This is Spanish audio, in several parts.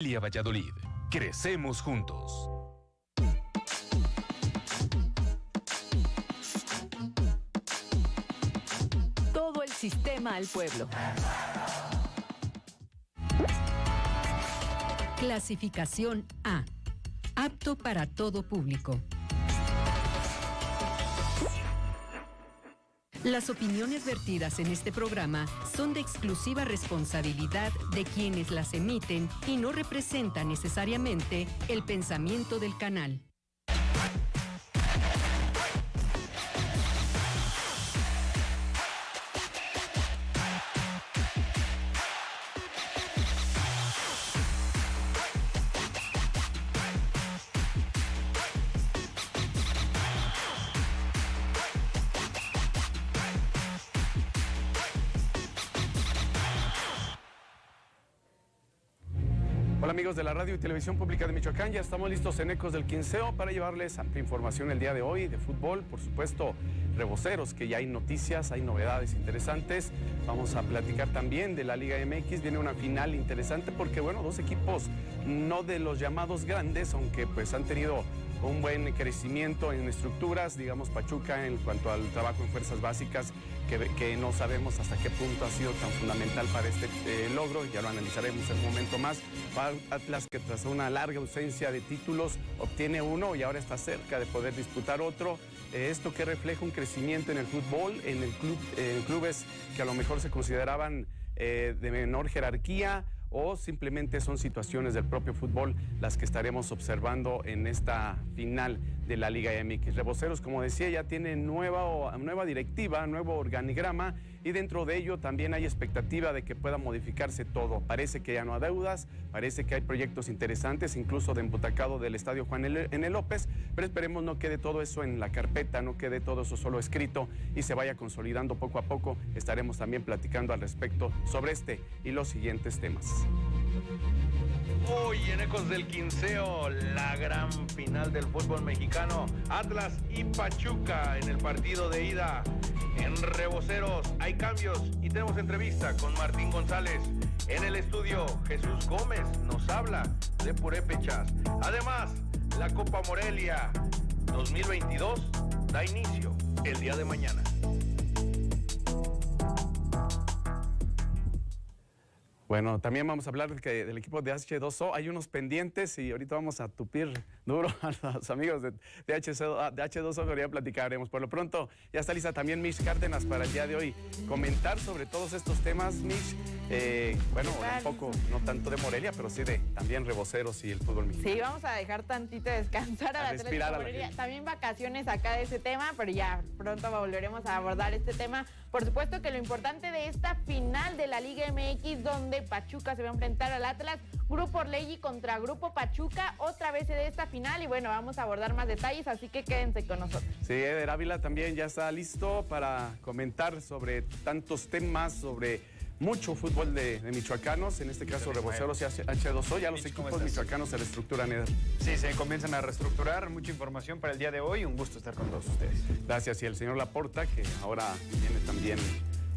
Valladolid. Crecemos juntos. Todo el sistema al pueblo. Clasificación A. Apto para todo público. Las opiniones vertidas en este programa son de exclusiva responsabilidad de quienes las emiten y no representan necesariamente el pensamiento del canal. Hola amigos de la radio y televisión pública de Michoacán, ya estamos listos en Ecos del Quinceo para llevarles amplia información el día de hoy de fútbol, por supuesto, reboceros, que ya hay noticias, hay novedades interesantes. Vamos a platicar también de la Liga MX, viene una final interesante porque, bueno, dos equipos no de los llamados grandes, aunque pues han tenido un buen crecimiento en estructuras, digamos Pachuca en cuanto al trabajo en fuerzas básicas, que no sabemos hasta qué punto ha sido tan fundamental para este logro, ya lo analizaremos en un momento más. Atlas, que tras una larga ausencia de títulos obtiene uno y ahora está cerca de poder disputar otro. Esto que refleja un crecimiento en el fútbol, en clubes que a lo mejor se consideraban de menor jerarquía, o simplemente son situaciones del propio fútbol las que estaremos observando en esta final de la Liga MX. Reboceros, como decía, ya tiene nueva directiva, nuevo organigrama, y dentro de ello también hay expectativa de que pueda modificarse todo. Parece que ya no hay deudas, parece que hay proyectos interesantes, incluso de embutacado del Estadio Juan N. López, pero esperemos no quede todo eso en la carpeta, no quede todo eso solo escrito y se vaya consolidando poco a poco. Estaremos también platicando al respecto sobre este y los siguientes temas. Hoy en Ecos del Quinceo, la gran final del fútbol mexicano, Atlas y Pachuca en el partido de ida. En Reboceros hay cambios y tenemos entrevista con Martín González. En el estudio, Jesús Gómez nos habla de purépechas. Además, la Copa Morelia 2022 da inicio el día de mañana. Bueno, también vamos a hablar del equipo de H2O. Hay unos pendientes y ahorita vamos a tupir duro a los amigos de H2O, pero ya platicaremos. Por lo pronto, ya está lista también Mish Cárdenas para el día de hoy comentar sobre todos estos temas, Mish. Bueno, un poco, no tanto de Morelia, pero sí de también Reboceros y el fútbol mexicano. Sí, vamos a dejar tantito descansar a la Atlético Morelia. También vacaciones acá de ese tema, pero ya pronto volveremos a abordar este tema. Por supuesto que lo importante de esta final de la Liga MX, donde Pachuca se va a enfrentar al Atlas, Grupo Orlegui contra Grupo Pachuca, otra vez de esta final, y bueno, vamos a abordar más detalles, así que quédense con nosotros. Sí, Eder Ávila también ya está listo para comentar sobre tantos temas, sobre mucho fútbol de michoacanos, en este caso Reboceros y H2O. Ya los equipos michoacanos se reestructuran, Eder. Sí, se comienzan a reestructurar, mucha información para el día de hoy, un gusto estar con todos ustedes. Gracias, y el señor Laporta, que ahora viene también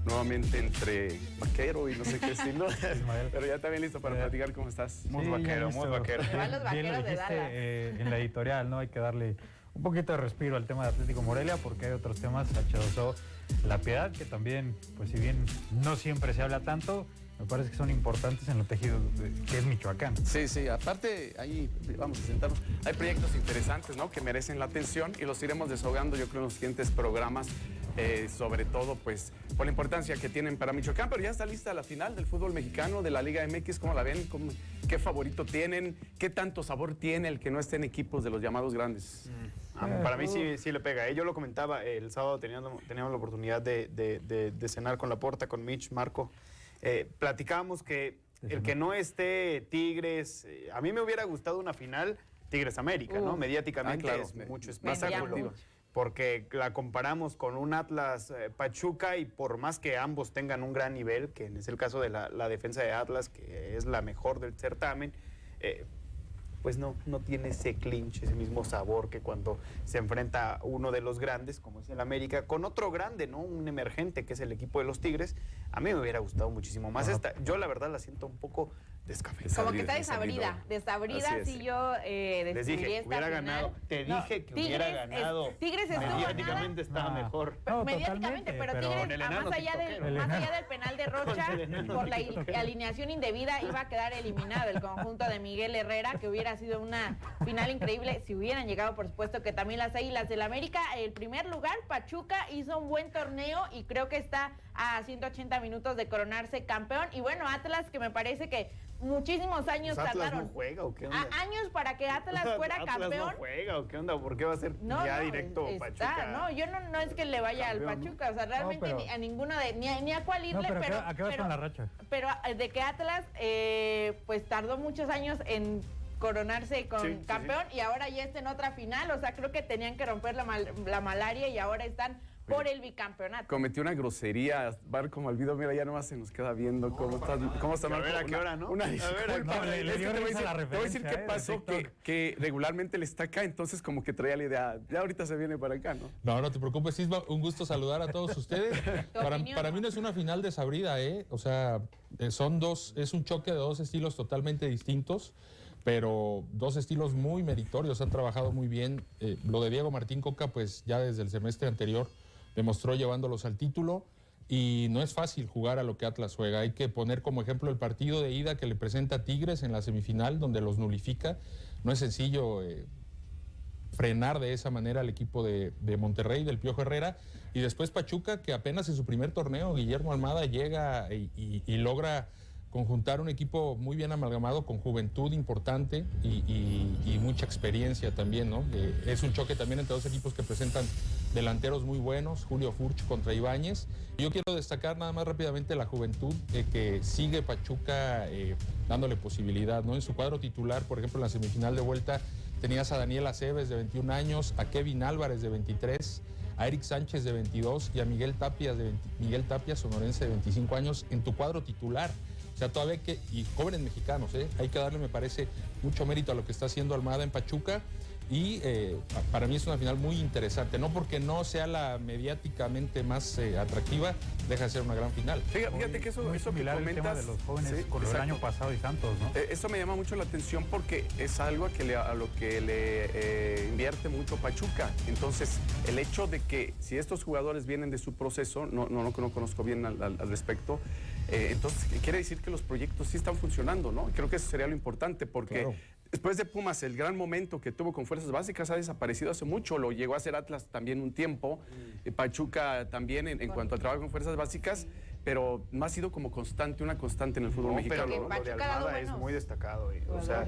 nuevamente entre vaquero y no sé qué estilo, pero ya está bien listo para platicar. ¿Cómo estás? Muy vaquero, muy vaquero. Van los vaqueros de Dallas. En la editorial, ¿no? Hay que darle un poquito de respiro al tema de Atlético Morelia, porque hay otros temas, H2O, La Piedad, que también, pues si bien no siempre se habla tanto, me parece que son importantes en lo tejido que es Michoacán. Sí, sí, aparte, ahí vamos a sentarnos. Hay proyectos interesantes, ¿no?, que merecen la atención y los iremos desahogando, yo creo, en los siguientes programas, sobre todo, pues, por la importancia que tienen para Michoacán. Pero ya está lista la final del fútbol mexicano, de la Liga MX. ¿Cómo la ven? ¿Qué favorito tienen? ¿Qué tanto sabor tiene el que no estén equipos de los llamados grandes? Para mí sí le pega. Yo lo comentaba, el sábado teníamos la oportunidad de cenar con Laporta, con Mitch, Marco. Platicábamos que el que no esté Tigres, a mí me hubiera gustado una final Tigres-América, ¿no? Mediáticamente claro, es mucho espectáculo. Porque la comparamos con un Atlas Pachuca, y por más que ambos tengan un gran nivel, que es el caso de la defensa de Atlas, que es la mejor del certamen, pues no tiene ese clinch, ese mismo sabor que cuando se enfrenta uno de los grandes, como es el América, con otro grande, ¿no? Un emergente, que es el equipo de los Tigres. A mí me hubiera gustado muchísimo más esta. Yo la verdad la siento un poco Como que está desabrida, si yo les dije, hubiera ganado. Te dije que hubiera ganado. Tigres estuvo mediáticamente estaba mejor. Mediáticamente, pero Tigres, más allá del penal de Rocha, por la alineación indebida, iba a quedar eliminado el conjunto de Miguel Herrera, que hubiera sido una final increíble si hubieran llegado, por supuesto, que también las Águilas del América. El primer lugar, Pachuca, hizo un buen torneo y creo que está a 180 minutos de coronarse campeón. Y bueno, Atlas, que me parece que muchísimos años tardaron. ¿Atlas no juega o qué onda? Años para que Atlas fuera campeón. ¿Atlas no juega o qué onda? ¿Por qué va a ser directo Pachuca? No, yo no es que le vaya campeón, al Pachuca, o sea, realmente ni a ninguno ni a cuál irle, ¿a qué vas con la racha? Pero de que Atlas pues tardó muchos años en coronarse con campeón y ahora ya está en otra final, o sea, creo que tenían que romper la malaria y ahora están por el bicampeonato. Cometió una grosería, Barco Malvido, mira, ya nomás se nos queda viendo cómo está. A ver, ¿a qué hora, no? Una disculpa. Le dio risa la referencia. Te voy a decir qué pasó, que regularmente le está acá, entonces como que traía la idea, ya ahorita se viene para acá, ¿no? No te preocupes, Isma, un gusto saludar a todos ustedes. Para mí no es una final desabrida, o sea, es un choque de dos estilos totalmente distintos, pero dos estilos muy meritorios, han trabajado muy bien. Lo de Diego Martín Coca, pues ya desde el semestre anterior demostró llevándolos al título y no es fácil jugar a lo que Atlas juega. Hay que poner como ejemplo el partido de ida que le presenta a Tigres en la semifinal, donde los nulifica. No es sencillo frenar de esa manera al equipo de Monterrey, del Piojo Herrera, y después Pachuca, que apenas en su primer torneo, Guillermo Almada llega y logra conjuntar un equipo muy bien amalgamado, con juventud importante y mucha experiencia también, ¿no? Es un choque también entre dos equipos que presentan delanteros muy buenos, Julio Furch contra Ibáñez. Yo quiero destacar nada más rápidamente la juventud que sigue Pachuca dándole posibilidad, ¿no? En su cuadro titular, por ejemplo, en la semifinal de vuelta, tenías a Daniel Aceves de 21 años, a Kevin Álvarez de 23, a Eric Sánchez de 22 y a Miguel Tapia sonorense de 25 años en tu cuadro titular. O sea, todavía y jóvenes mexicanos, hay que darle, me parece, mucho mérito a lo que está haciendo Almada en Pachuca y para mí es una final muy interesante, no porque no sea la mediáticamente más atractiva, deja de ser una gran final. Fíjate que eso similar que comentas, el tema de los jóvenes con el año pasado y Santos, ¿no? Eso me llama mucho la atención porque es algo a lo que le invierte mucho Pachuca. Entonces, el hecho de que si estos jugadores vienen de su proceso, no conozco bien al respecto, entonces quiere decir que los proyectos sí están funcionando, ¿no? Creo que eso sería lo importante porque después de Pumas, el gran momento que tuvo con Fuerzas Básicas ha desaparecido hace mucho, lo llegó a hacer Atlas también un tiempo, Pachuca también en cuanto al trabajo con Fuerzas Básicas, pero no ha sido como una constante en el fútbol mexicano. Pero lo de Almada es muy destacado. O sea,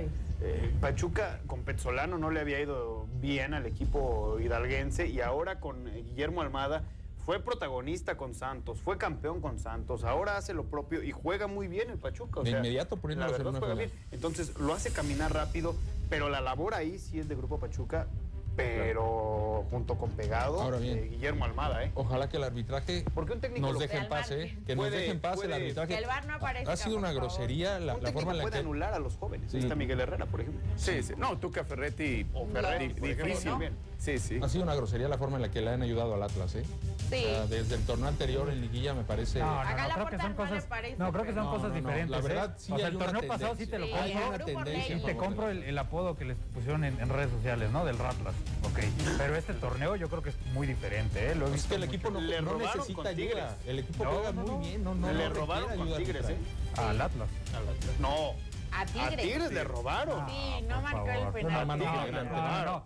Pachuca con Pezzolano no le había ido bien al equipo hidalguense y ahora con Guillermo Almada fue protagonista con Santos, fue campeón con Santos, ahora hace lo propio y juega muy bien el Pachuca. O de sea, inmediato poniéndolo en una juega bien. Entonces lo hace caminar rápido, pero la labor ahí sí es de Grupo Pachuca, pero junto con Pegado, ahora bien, Guillermo Almada. Ojalá que el arbitraje nos deje en paz, que nos deje en paz el arbitraje. Que el VAR no aparezca, ha sido una grosería la forma en la que puede anular a los jóvenes. Sí. Está Miguel Herrera, por ejemplo. Sí. No, Tuca Ferretti o Ferretti, difícil. ¿No? Sí. Ha sido una grosería la forma en la que le han ayudado al Atlas, Sí. O sea, desde el torneo anterior en liguilla me parece. Creo que son cosas diferentes. La verdad, sí, o sea, el torneo pasado sí te lo compro. Y te compro el apodo que les pusieron en redes sociales, ¿no? Del Ratlas. Pero este torneo yo creo que es muy diferente, ¿eh? Es que el equipo no necesita ayuda. El equipo juega muy bien. Le robaron con Tigres, Al Atlas. No. A Tigres le robaron. Sí, no marcó el penal.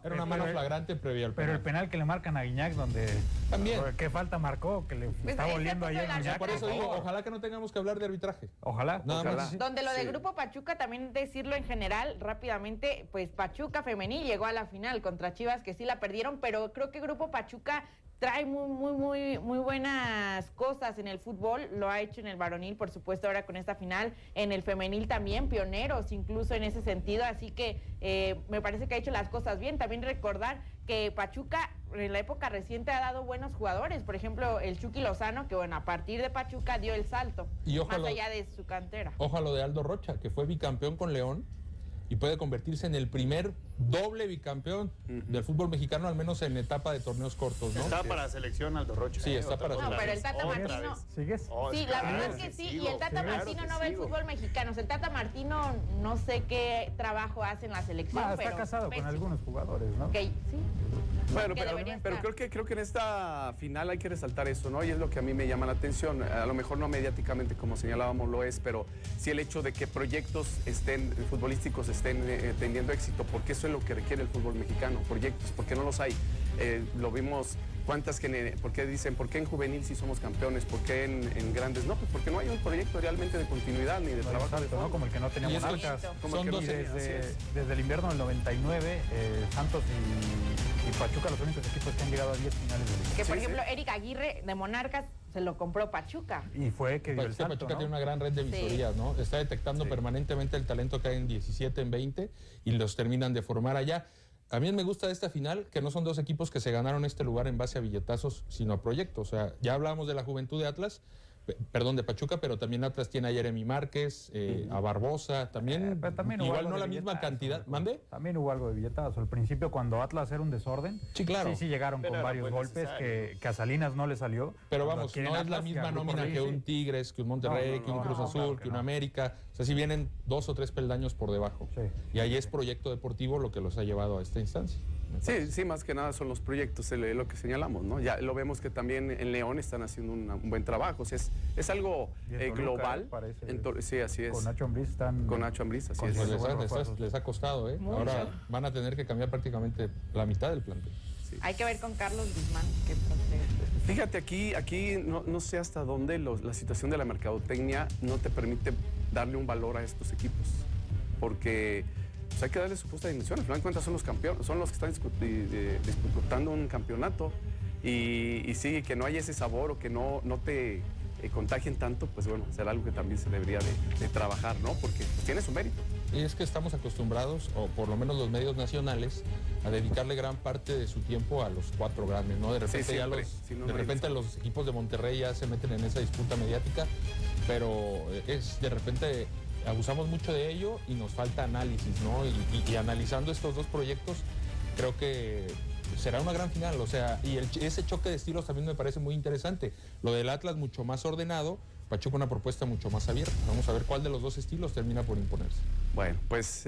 Era una mano flagrante previa al penal. Pero el penal que le marcan a Guiñac, donde también qué falta marcó, que le está volviendo ayer Guiñac. Por eso digo, ojalá que no tengamos que hablar de arbitraje. Ojalá. Nada más. Donde lo de Grupo Pachuca, también decirlo en general, rápidamente, pues Pachuca femenil llegó a la final contra Chivas, que sí la perdieron, pero creo que Grupo Pachuca trae muy buenas cosas en el fútbol, lo ha hecho en el varonil, por supuesto, ahora con esta final, en el femenil también, pioneros incluso en ese sentido, así que me parece que ha hecho las cosas bien. También recordar que Pachuca en la época reciente ha dado buenos jugadores, por ejemplo el Chucky Lozano, que bueno, a partir de Pachuca dio el salto, y más allá de su cantera. Ojalá de Aldo Rocha, que fue bicampeón con León y puede convertirse en el primer doble bicampeón del fútbol mexicano, al menos en etapa de torneos cortos, ¿no? Está para selección Aldo Rocha. Sí, está para selección. No, pero el Tata Martino... ¿Sigues? Sí, la verdad es que sí, y el Tata Martino no ve el fútbol mexicano. O sea, el Tata Martino no sé qué trabajo hace en la selección, pero... Está casado con algunos jugadores, ¿no? Ok, sí. Bueno, pero creo que en esta final hay que resaltar eso, ¿no? Y es lo que a mí me llama la atención. A lo mejor no mediáticamente, como señalábamos, lo es, pero sí el hecho de que proyectos futbolísticos estén teniendo éxito, porque eso es lo que requiere el fútbol mexicano, proyectos, porque no los hay. Lo vimos, ¿por qué dicen, por qué en juvenil sí somos campeones, por qué en grandes no? Pues porque no hay un proyecto realmente de continuidad ni de trabajo de fondo. ¿No? Como el que no teníamos Monarcas. Desde el invierno del 99, Santos y Pachuca, los únicos equipos que han llegado a 10 finales de liga. Que por ejemplo, Eric Aguirre de Monarcas se lo compró Pachuca. Y fue que dio el salto, Pachuca, ¿no? tiene una gran red de visorías, ¿no? Está detectando permanentemente el talento que hay en 17, en 20 y los terminan de formar allá. A mí me gusta de esta final que no son dos equipos que se ganaron este lugar en base a billetazos, sino a proyectos. O sea, ya hablábamos de la juventud de Atlas, de Pachuca, pero también Atlas tiene a Jeremy Márquez, a Barbosa, también igual no la misma cantidad. ¿Mande? También hubo algo de billetazo. Al principio, cuando Atlas era un desorden, sí, claro. Sí llegaron con varios golpes que a Salinas no le salió. Pero vamos, no es la misma nómina que un Tigres, que un Monterrey, que un Cruz Azul, que un América. O sea, sí vienen 2 o 3 peldaños por debajo. Sí. Y ahí es proyecto deportivo lo que los ha llevado a esta instancia. Sí, más que nada son los proyectos, lo que señalamos, ¿no? Ya lo vemos que también en León están haciendo un buen trabajo. O sea, es algo global. Sí, así es. Con Nacho Ambriz están... Con Nacho Ambriz, así es. Pues les ha costado, ¿eh? Mucho. Ahora van a tener que cambiar prácticamente la mitad del plantel. Sí. Hay que ver con Carlos Guzmán qué procede. Fíjate, aquí no sé hasta dónde la situación de la mercadotecnia no te permite darle un valor a estos equipos. Porque... pues hay que darle su justa dimensión. Al final de cuentas son los campeones, son los que están disputando un campeonato y sí, que no haya ese sabor o que no te contagien tanto, pues bueno, será algo que también se debería de trabajar, ¿no? Porque pues, tiene su mérito. Y es que estamos acostumbrados, o por lo menos los medios nacionales, a dedicarle gran parte de su tiempo a los 4 grandes, ¿no? De repente, los equipos de Monterrey ya se meten en esa disputa mediática, pero de repente abusamos mucho de ello y nos falta análisis, ¿no? Y analizando estos dos proyectos, creo que será una gran final, o sea, y ese choque de estilos también me parece muy interesante. Lo del Atlas mucho más ordenado, Pachuca una propuesta mucho más abierta. Vamos a ver cuál de los dos estilos termina por imponerse. Bueno, pues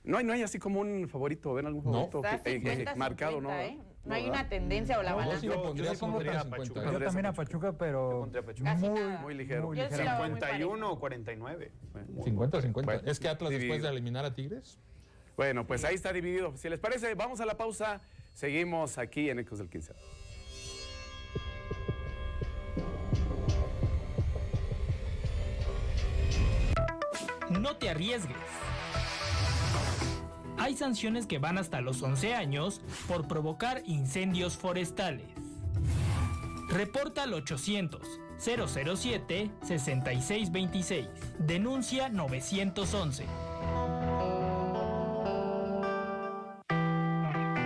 no hay así como un favorito, ¿ven algún favorito marcado, ¿no? No hay una tendencia o la balanza. Yo pondría a Pachuca. Yo también a Pachuca, pero muy ligero. 51 o 49. 50-50. Bueno, es que Atlas dividido. después de eliminar a Tigres. Bueno, pues ahí está dividido. Si les parece, vamos a la pausa. Seguimos aquí en Ecos del 15. No te arriesgues. Hay sanciones que van hasta los 11 años por provocar incendios forestales. Reporta al 800-007-6626. Denuncia 911.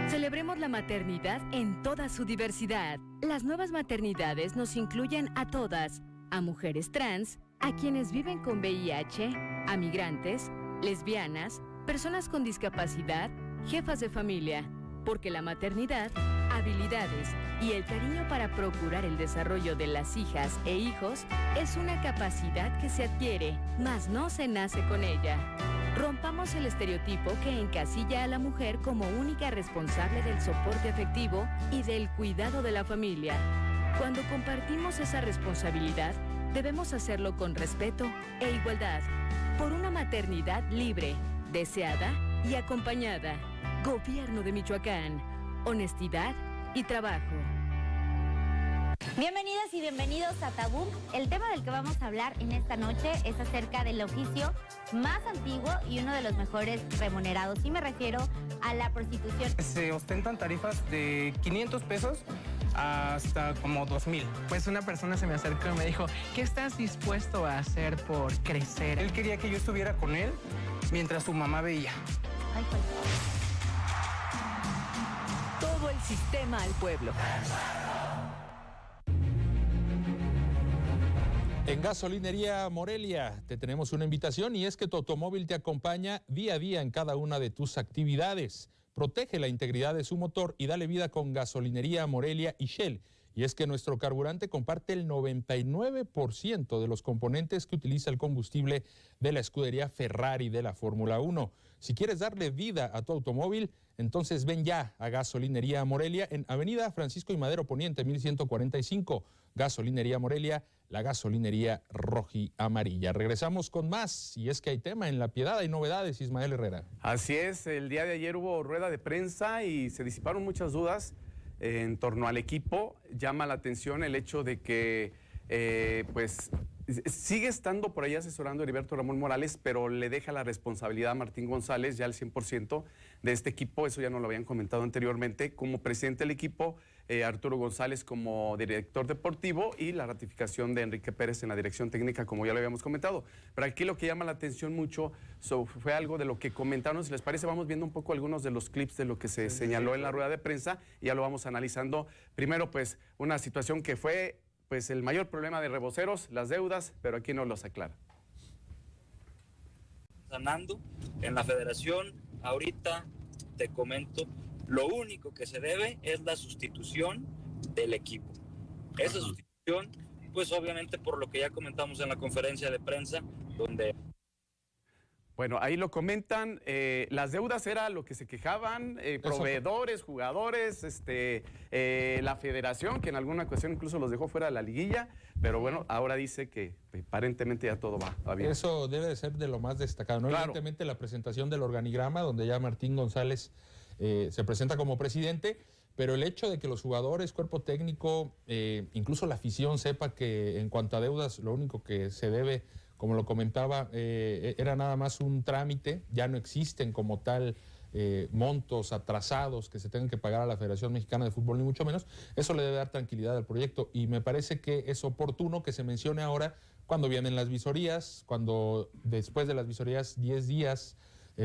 Celebremos la maternidad en toda su diversidad. Las nuevas maternidades nos incluyen a todas, a mujeres trans, a quienes viven con VIH, a migrantes, lesbianas, personas con discapacidad, jefas de familia, porque la maternidad, habilidades y el cariño para procurar el desarrollo de las hijas e hijos es una capacidad que se adquiere, mas no se nace con ella. Rompamos el estereotipo que encasilla a la mujer como única responsable del soporte afectivo y del cuidado de la familia. Cuando compartimos esa responsabilidad, debemos hacerlo con respeto e igualdad, por una maternidad libre, deseada y acompañada. Gobierno de Michoacán. Honestidad y trabajo. Bienvenidas y bienvenidos a Tabú. El tema del que vamos a hablar en esta noche es acerca del oficio más antiguo y uno de los mejores remunerados. Y me refiero a la prostitución. Se ostentan tarifas de 500 pesos hasta como 2,000. Pues una persona se me acercó y me dijo, ¿qué estás dispuesto a hacer por crecer? Él quería que yo estuviera con él mientras su mamá veía. Ay, pues. Todo el sistema al pueblo. En Gasolinería Morelia te tenemos una invitación y es que tu automóvil te acompaña día a día en cada una de tus actividades. Protege la integridad de su motor y dale vida con Gasolinería Morelia y Shell. Y es que nuestro carburante comparte el 99% de los componentes que utiliza el combustible de la escudería Ferrari de la Fórmula 1. Si quieres darle vida a tu automóvil, entonces ven ya a Gasolinería Morelia en Avenida Francisco y Madero Poniente, 1145. Gasolinería Morelia, la gasolinería roji-amarilla. Regresamos con más, y es que hay tema en La Piedad, hay novedades, Ismael Herrera. Así es, el día de ayer hubo rueda de prensa y se disiparon muchas dudas en torno al equipo. Llama la atención el hecho de que pues sigue estando por ahí asesorando a Heriberto Ramón Morales, pero le deja la responsabilidad a Martín González ya al 100% de este equipo. Eso ya nos lo habían comentado anteriormente. Como presidente del equipo, Arturo González como director deportivo y la ratificación de Enrique Pérez en la dirección técnica, como ya lo habíamos comentado. Pero aquí lo que llama la atención mucho fue algo de lo que comentaron. Si les parece, vamos viendo un poco algunos de los clips de lo que se señaló en la rueda de prensa y ya lo vamos analizando. Primero, pues, una situación que fue pues el mayor problema de Reboceros, las deudas, pero aquí nos los aclara. Sanando en la federación, ahorita te comento, lo único que se debe es la sustitución del equipo. Esa sustitución, pues obviamente por lo que ya comentamos en la conferencia de prensa, donde... Bueno, ahí lo comentan, las deudas era lo que se quejaban, proveedores, jugadores, la federación, que en alguna ocasión incluso los dejó fuera de la liguilla, pero bueno, ahora dice que aparentemente ya todo va bien. Eso debe de ser de lo más destacado, ¿no? Claro. Evidentemente la presentación del organigrama, donde ya Martín González se presenta como presidente, pero el hecho de que los jugadores, cuerpo técnico, incluso la afición sepa que en cuanto a deudas, lo único que se debe, como lo comentaba, era nada más un trámite, ya no existen como tal montos atrasados que se tengan que pagar a la Federación Mexicana de Fútbol, ni mucho menos. Eso le debe dar tranquilidad al proyecto y me parece que es oportuno que se mencione ahora cuando vienen las visorías, cuando después de las visorías 10 días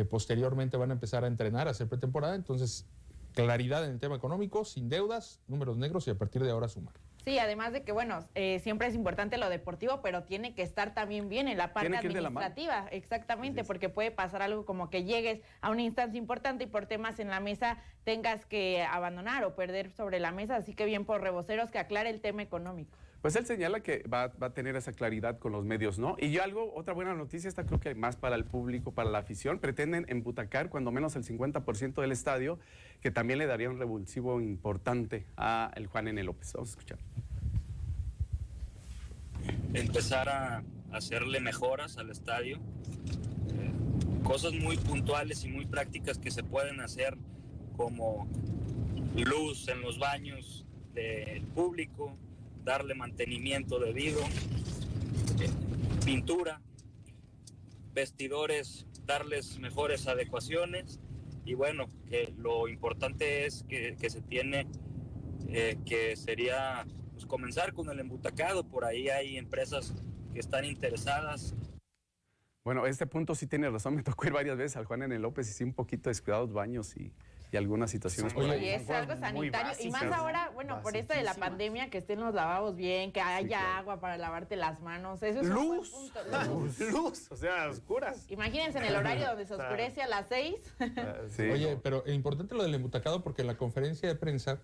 posteriormente van a empezar a entrenar, a hacer pretemporada. Entonces, claridad en el tema económico, sin deudas, números negros y a partir de ahora sumar. Sí, además de que, bueno, siempre es importante lo deportivo, pero tiene que estar también bien en la parte administrativa. Exactamente, porque puede pasar algo como que llegues a una instancia importante y por temas en la mesa tengas que abandonar o perder sobre la mesa. Así que bien por Reboceros que aclare el tema económico. Pues él señala que va a tener esa claridad con los medios, ¿no? Y yo otra buena noticia, esta creo que más para el público, para la afición, pretenden embutacar cuando menos el 50% del estadio, que también le daría un revulsivo importante a el Juan N. López. Vamos a escuchar. Empezar a hacerle mejoras al estadio, cosas muy puntuales y muy prácticas que se pueden hacer, como luz en los baños del público, darle mantenimiento debido, pintura, vestidores, darles mejores adecuaciones y bueno, que lo importante es que se tiene que sería pues, comenzar con el embutacado. Por ahí hay empresas que están interesadas. Bueno, este punto sí tiene razón, me tocó ir varias veces al Juan N. López y sí un poquito descuidados baños y algunas situaciones. Oye, es algo sanitario y más ahora, bueno, por esto de la pandemia, que estén los lavabos bien, que haya agua para lavarte las manos, eso es un buen punto. Luz, o sea, oscuras. Imagínense en el horario donde se oscurece a las 6. Oye, pero es importante lo del embutacado porque en la conferencia de prensa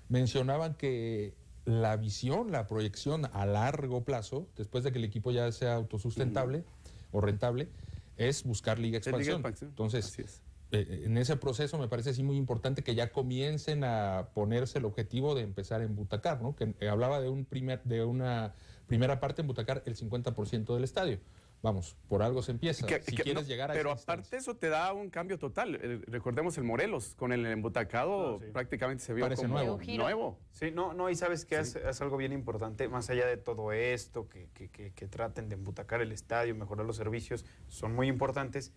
mencionaban que la visión, la proyección a largo plazo, después de que el equipo ya sea autosustentable o rentable, es buscar Liga Expansión. Entonces, en ese proceso me parece sí muy importante que ya comiencen a ponerse el objetivo de empezar a embutacar, ¿no? Que hablaba de una primera parte embutacar el 50% del estadio. Vamos, por algo se empieza. Si quieres llegar a pero aparte eso te da un cambio total. Recordemos el Morelos, con el embutacado prácticamente se vio parece como nuevo. Sí, no, y sabes que es algo bien importante, más allá de todo esto, que traten de embutacar el estadio, mejorar los servicios, son muy importantes.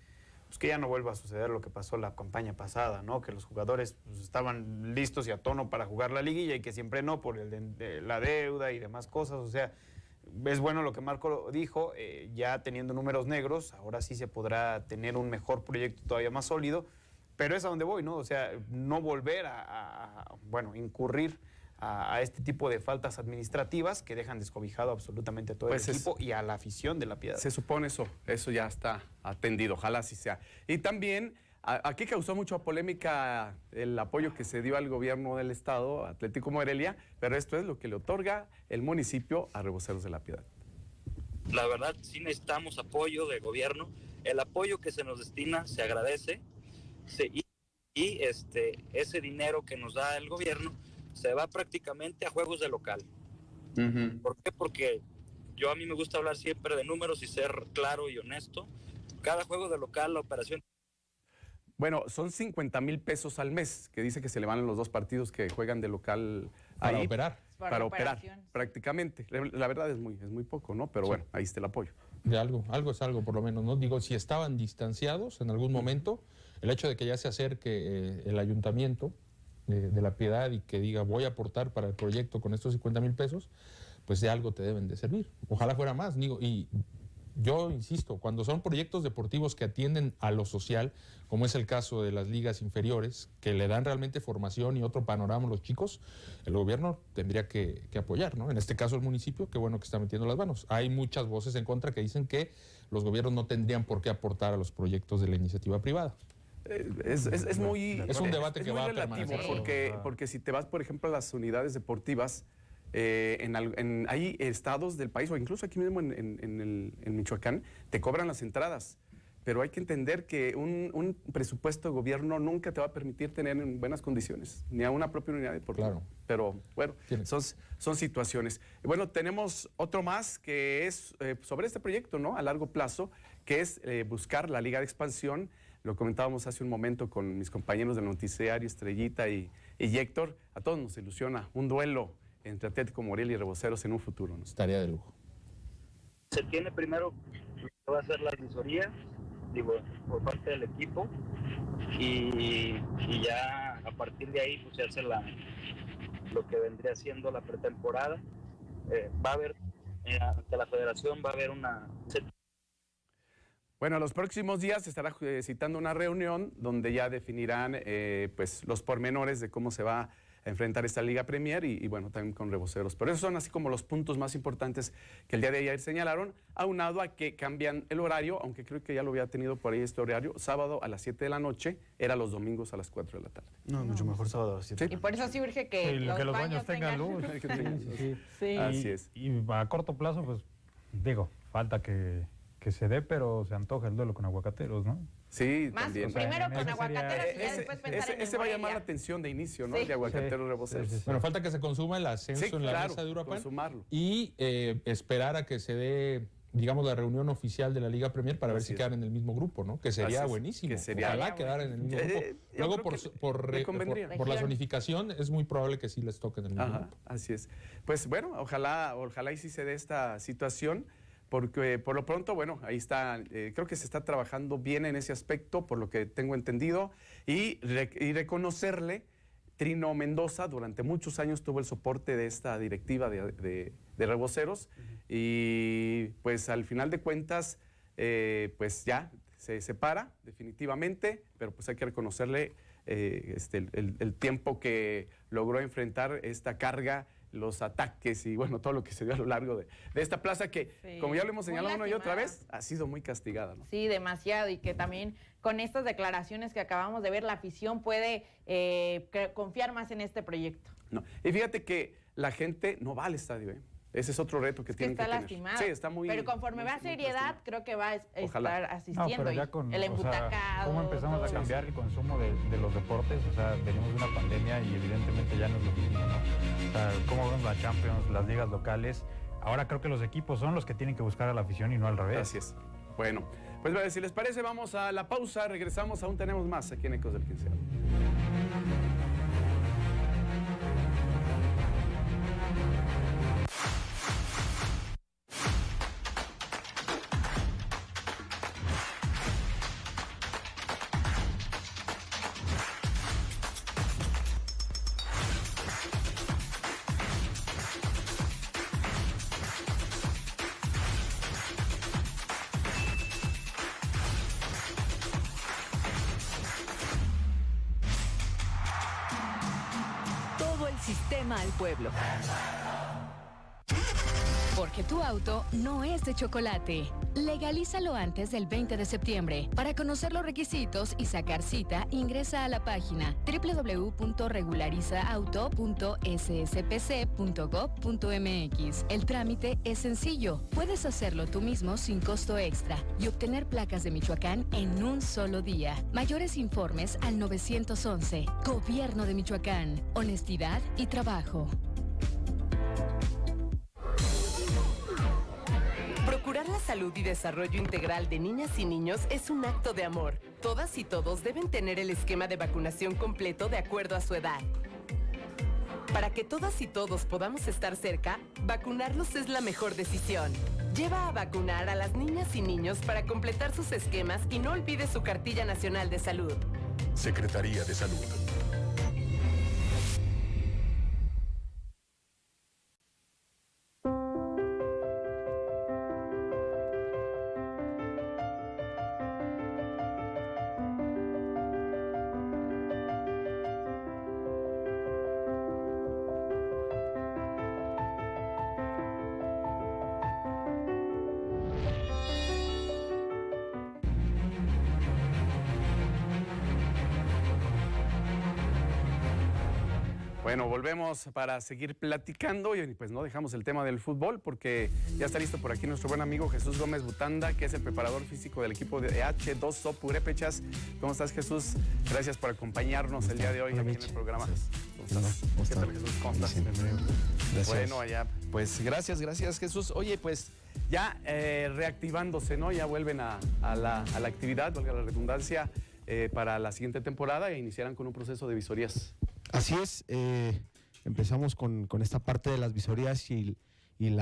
Pues que ya no vuelva a suceder lo que pasó la campaña pasada, ¿no? Que los jugadores pues, estaban listos y a tono para jugar la liguilla y que siempre no por la deuda y demás cosas. O sea, es bueno lo que Marco dijo, ya teniendo números negros, ahora sí se podrá tener un mejor proyecto todavía más sólido, pero es a donde voy, ¿no? O sea, no volver a incurrir a este tipo de faltas administrativas que dejan descobijado absolutamente a todo el equipo y a la afición de La Piedad. Se supone eso ya está atendido, ojalá así sea. Y también, aquí causó mucha polémica el apoyo que se dio al gobierno del estado, Atlético Morelia, pero esto es lo que le otorga el municipio a Reboceros de La Piedad. La verdad, sí necesitamos apoyo del gobierno. El apoyo que se nos destina se agradece. Ese dinero que nos da el gobierno se va prácticamente a juegos de local. ¿Por qué? Porque a mí me gusta hablar siempre de números y ser claro y honesto. Cada juego de local, la operación... Bueno, son 50,000 pesos al mes, que dice que se le van en los 2 partidos que juegan de local para ahí, operar. Para operar, prácticamente. La verdad es muy poco, ¿no? Pero bueno, ahí está el apoyo. De algo es algo, por lo menos, ¿no? Digo, si estaban distanciados en algún momento, el hecho de que ya se acerque el ayuntamiento de La Piedad y que diga voy a aportar para el proyecto con estos 50,000 pesos, pues de algo te deben de servir. Ojalá fuera más, digo, y yo insisto, cuando son proyectos deportivos que atienden a lo social, como es el caso de las ligas inferiores, que le dan realmente formación y otro panorama a los chicos, el gobierno tendría que apoyar, ¿no? En este caso el municipio, qué bueno que está metiendo las manos. Hay muchas voces en contra que dicen que los gobiernos no tendrían por qué aportar a los proyectos de la iniciativa privada. Es un debate que va a relativo, porque si te vas, por ejemplo, a las unidades deportivas, hay estados del país, o incluso aquí mismo en Michoacán, te cobran las entradas. Pero hay que entender que un presupuesto de gobierno nunca te va a permitir tener en buenas condiciones, ni a una propia unidad deportiva. Claro. Pero bueno, son situaciones. Bueno, tenemos otro más que es sobre este proyecto, ¿no? A largo plazo, que es buscar la Liga de Expansión. Lo comentábamos hace un momento con mis compañeros del noticiario, Estrellita y Héctor. A todos nos ilusiona un duelo entre Atlético Morelia y Reboceros en un futuro, ¿no? Tarea de lujo. Se tiene primero que va a ser la asesoría, por parte del equipo, y ya a partir de ahí pues se hace lo que vendría siendo la pretemporada. Va a haber, ante la federación va a haber una... Bueno, los próximos días se estará citando una reunión donde ya definirán pues los pormenores de cómo se va a enfrentar esta Liga Premier y bueno, también con Reboceros. Pero esos son así como los puntos más importantes que el día de ayer señalaron, aunado a que cambian el horario, aunque creo que ya lo había tenido por ahí este horario, sábado a las 7 de la noche, era los domingos a las 4 de la tarde. No, mucho mejor sábado a las 7. ¿Sí? Y por eso sí urge que los baños tengan luz. Sí. Así es. Y a corto plazo, pues, falta que se dé, pero se antoja el duelo con Aguacateros, ¿no? Sí, más, también. Primero con Aguacateros y ya después pensar en ese va a llamar la atención de inicio, ¿no? Sí. De Aguacateros Reboceros. Sí. Bueno, falta que se consuma el ascenso en la mesa de Uruapan y esperar a que se dé, digamos, la reunión oficial de la Liga Premier para ver si quedan en el mismo grupo, ¿no? Que sería buenísimo. Ojalá quedar en el mismo grupo. Luego, por la zonificación, es muy probable que sí les toque en el mismo grupo. Así es. Pues bueno, ojalá y sí se dé esta situación. Porque por lo pronto, bueno, ahí está, creo que se está trabajando bien en ese aspecto, por lo que tengo entendido, y reconocerle, Trino Mendoza durante muchos años tuvo el soporte de esta directiva de Reboceros, y pues al final de cuentas, pues ya se separa definitivamente, pero pues hay que reconocerle el tiempo que logró enfrentar esta carga, los ataques y bueno, todo lo que se dio a lo largo de esta plaza que, como ya lo hemos señalado una y otra vez, ha sido muy castigada, ¿no? Sí, demasiado, y que también con estas declaraciones que acabamos de ver, la afición puede confiar más en este proyecto. No. Y fíjate que la gente no va al estadio, ¿eh? Ese es otro reto que tienen que tener. Está lastimado. Sí, está muy... Pero conforme va a seriedad, creo que va a estar asistiendo. No, pero ya con, el embutacado. ¿cómo empezamos a cambiar el consumo de los deportes? O sea, venimos de una pandemia y evidentemente ya no es lo mismo, ¿no? O sea, cómo vemos la Champions, las ligas locales. Ahora creo que los equipos son los que tienen que buscar a la afición y no al revés. Así es. Bueno, pues si les parece, vamos a la pausa. Regresamos, aún tenemos más aquí en Ecos del Quinceo. Sistema al pueblo. Porque tu auto no es de chocolate. Legalízalo antes del 20 de septiembre. Para conocer los requisitos y sacar cita, ingresa a la página www.regularizauto.sspc.gov.mx. El trámite es sencillo. Puedes hacerlo tú mismo sin costo extra y obtener placas de Michoacán en un solo día. Mayores informes al 911. Gobierno de Michoacán. Honestidad y trabajo. Procurar la salud y desarrollo integral de niñas y niños es un acto de amor. Todas y todos deben tener el esquema de vacunación completo de acuerdo a su edad. Para que todas y todos podamos estar cerca, vacunarlos es la mejor decisión. Lleva a vacunar a las niñas y niños para completar sus esquemas y no olvide su cartilla nacional de salud. Secretaría de Salud. Bueno, volvemos para seguir platicando y pues no dejamos el tema del fútbol porque ya está listo por aquí nuestro buen amigo Jesús Gómez Butanda, que es el preparador físico del equipo de H2O Purépechas. ¿Cómo estás, Jesús? Gracias por acompañarnos el día de hoy aquí en el programa. ¿Qué tal, Jesús? ¿Cómo estás? Gracias. Bueno, allá, pues gracias, Jesús. Oye, pues ya reactivándose, ¿no? Ya vuelven a la actividad, valga la redundancia, para la siguiente temporada e iniciarán con un proceso de visorías. Así es, empezamos con esta parte de las visorías y el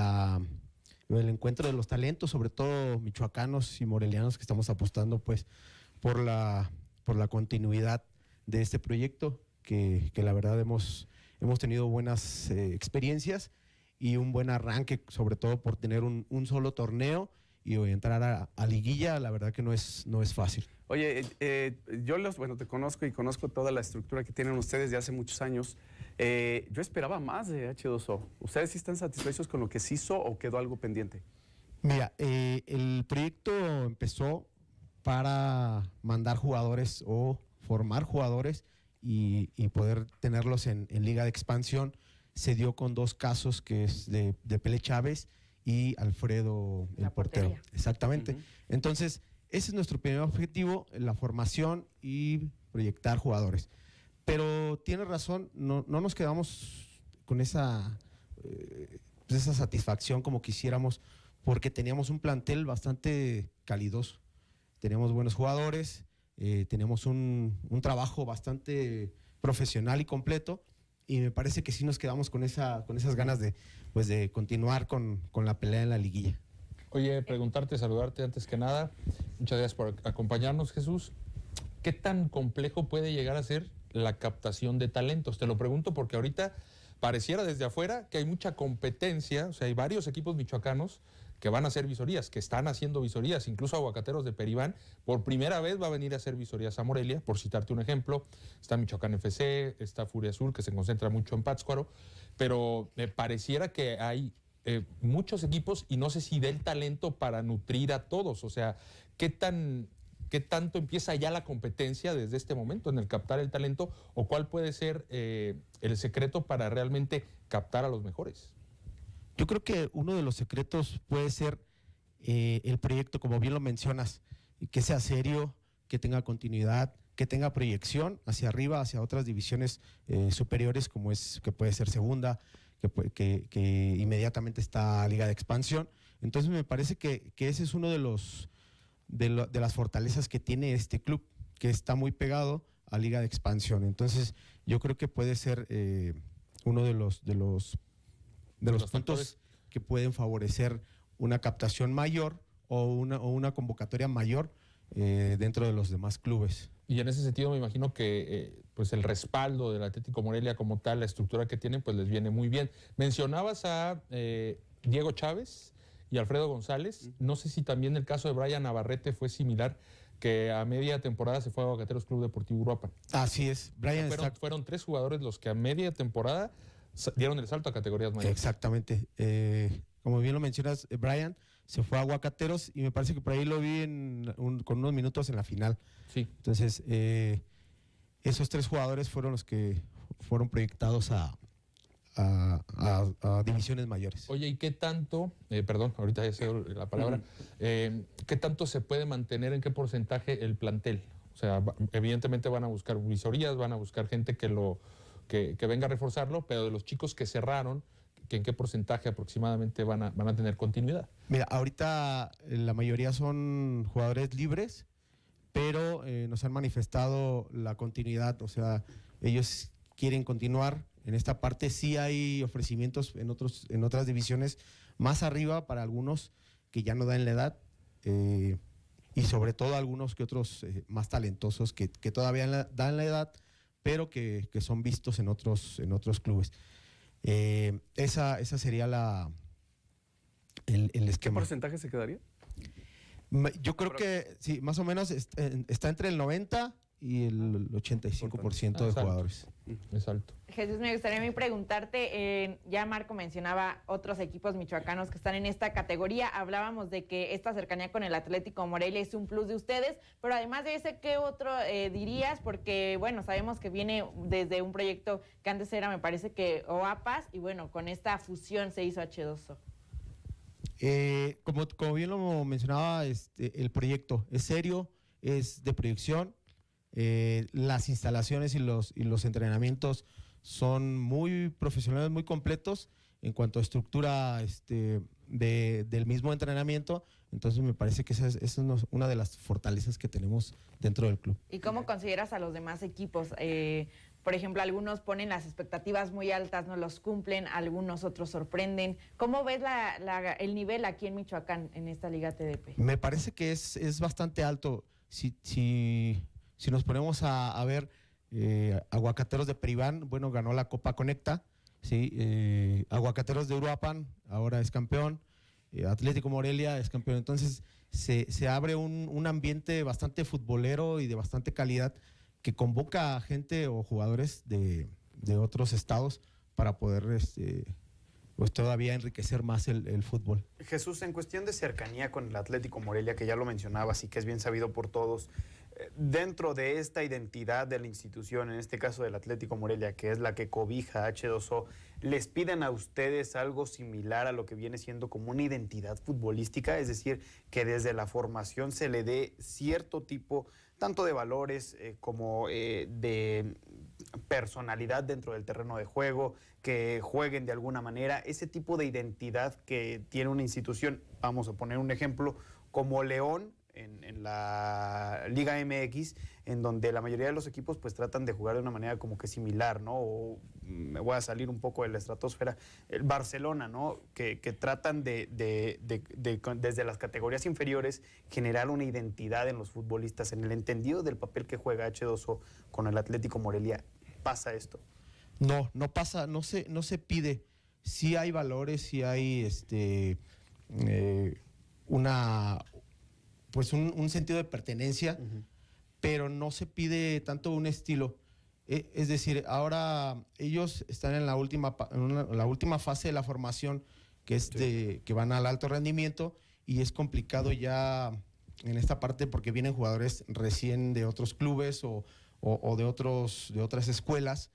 encuentro de los talentos, sobre todo michoacanos y morelianos, que estamos apostando pues por la continuidad de este proyecto, que la verdad hemos tenido buenas experiencias y un buen arranque, sobre todo por tener un solo torneo y entrar a liguilla. La verdad que no es fácil. Oye, yo te conozco y conozco toda la estructura que tienen ustedes de hace muchos años. Yo esperaba más de H2O. ¿Ustedes sí están satisfechos con lo que se hizo o quedó algo pendiente? Mira, el proyecto empezó para mandar jugadores o formar jugadores y poder tenerlos en Liga de Expansión. Se dio con dos casos, que es de Pele Chávez y Alfredo, el portero. Exactamente. Entonces, ese es nuestro primer objetivo, la formación y proyectar jugadores. Pero tienes razón, no nos quedamos con esa satisfacción como quisiéramos, porque teníamos un plantel bastante calidoso. Teníamos buenos jugadores, teníamos un trabajo bastante profesional y completo, y me parece que sí nos quedamos con esas ganas de continuar con la pelea en la liguilla. Oye, saludarte antes que nada. Muchas gracias por acompañarnos, Jesús. ¿Qué tan complejo puede llegar a ser la captación de talentos? Te lo pregunto porque ahorita pareciera desde afuera que hay mucha competencia, o sea, hay varios equipos michoacanos que van a hacer visorías, que están haciendo visorías, incluso Aguacateros de Peribán, por primera vez va a venir a hacer visorías a Morelia, por citarte un ejemplo. Está Michoacán FC, está Furia Azul, que se concentra mucho en Pátzcuaro, pero me pareciera que hay muchos equipos y no sé si del talento para nutrir a todos. O sea, ¿qué tanto empieza ya la competencia desde este momento en el captar el talento, o cuál puede ser el secreto para realmente captar a los mejores? Yo creo que uno de los secretos puede ser el proyecto, como bien lo mencionas, que sea serio, que tenga continuidad, que tenga proyección hacia arriba, hacia otras divisiones superiores, que puede ser segunda, que inmediatamente está Liga de Expansión. Entonces me parece que ese es uno de las fortalezas que tiene este club, que está muy pegado a Liga de Expansión. Entonces yo creo que puede ser uno de los puntos que pueden favorecer una captación mayor o una convocatoria mayor dentro de los demás clubes. Y en ese sentido me imagino que pues el respaldo del Atlético Morelia como tal, la estructura que tienen, pues les viene muy bien. Mencionabas a Diego Chávez y Alfredo González. No sé si también el caso de Brian Navarrete fue similar, que a media temporada se fue a Aguacateros Club Deportivo Uruapan. Así es, Brian. Fueron 3 jugadores los que a media temporada dieron el salto a categorías mayores. Exactamente. Como bien lo mencionas, Brian se fue a Aguacateros y me parece que por ahí lo vi con unos minutos en la final. Sí. Entonces, esos 3 jugadores fueron los que fueron proyectados a divisiones mayores. Oye, ¿y qué tanto, perdón, ahorita ya sé la palabra, qué tanto se puede mantener, en qué porcentaje el plantel? O sea, evidentemente van a buscar visorías, van a buscar gente que venga a reforzarlo, pero de los chicos que cerraron, ¿en qué porcentaje aproximadamente van a tener continuidad? Mira, ahorita la mayoría son jugadores libres, pero nos han manifestado la continuidad, o sea, ellos quieren continuar. En esta parte sí hay ofrecimientos en otras divisiones más arriba para algunos que ya no dan la edad y sobre todo algunos que otros más talentosos que todavía dan la edad, pero que son vistos en otros clubes. Esa sería el esquema. ¿Qué porcentaje se quedaría? Yo creo que sí, más o menos está entre el 90% y el 85% de jugadores. Es alto. Jesús, me gustaría a mí preguntarte, ya Marco mencionaba otros equipos michoacanos que están en esta categoría, hablábamos de que esta cercanía con el Atlético Morelia es un plus de ustedes, pero además de ese, ¿qué otro dirías? Porque, bueno, sabemos que viene desde un proyecto que antes era, me parece que OAPAS, y bueno, con esta fusión se hizo H2O. Como bien lo mencionaba, el proyecto es serio, es de proyección. Las instalaciones y los entrenamientos son muy profesionales, muy completos en cuanto a estructura del mismo entrenamiento. Entonces me parece que esa es una de las fortalezas que tenemos dentro del club. ¿Y cómo consideras a los demás equipos? Por ejemplo, algunos ponen las expectativas muy altas, no los cumplen, algunos otros sorprenden. ¿Cómo ves el nivel aquí en Michoacán en esta Liga TDP? Me parece que es bastante alto. Si nos ponemos a ver, Aguacateros de Peribán, bueno, ganó la Copa Conecta, ¿sí? Aguacateros de Uruapan ahora es campeón, Atlético Morelia es campeón. Entonces se abre un ambiente bastante futbolero y de bastante calidad que convoca a gente o jugadores de otros estados para poder pues todavía enriquecer más el fútbol. Jesús, en cuestión de cercanía con el Atlético Morelia, que ya lo mencionabas y que es bien sabido por todos, dentro de esta identidad de la institución, en este caso del Atlético Morelia, que es la que cobija H2O, ¿les piden a ustedes algo similar a lo que viene siendo como una identidad futbolística? Es decir, que desde la formación se le dé cierto tipo, tanto de valores como de personalidad dentro del terreno de juego, que jueguen de alguna manera, ese tipo de identidad que tiene una institución? Vamos a poner un ejemplo, como León, en la Liga MX, en donde la mayoría de los equipos pues tratan de jugar de una manera como que similar, ¿no? O me voy a salir un poco de la estratosfera, el Barcelona, ¿no? Que tratan desde las categorías inferiores generar una identidad en los futbolistas, en el entendido del papel que juega H2O con el Atlético Morelia. ¿Pasa esto? No pasa, no se pide. Sí hay valores, sí hay un sentido de pertenencia, pero no se pide tanto un estilo. Es decir, ahora ellos están en la última fase de la formación, que es que van al alto rendimiento, y es complicado ya en esta parte porque vienen jugadores recién de otros clubes o de otras escuelas,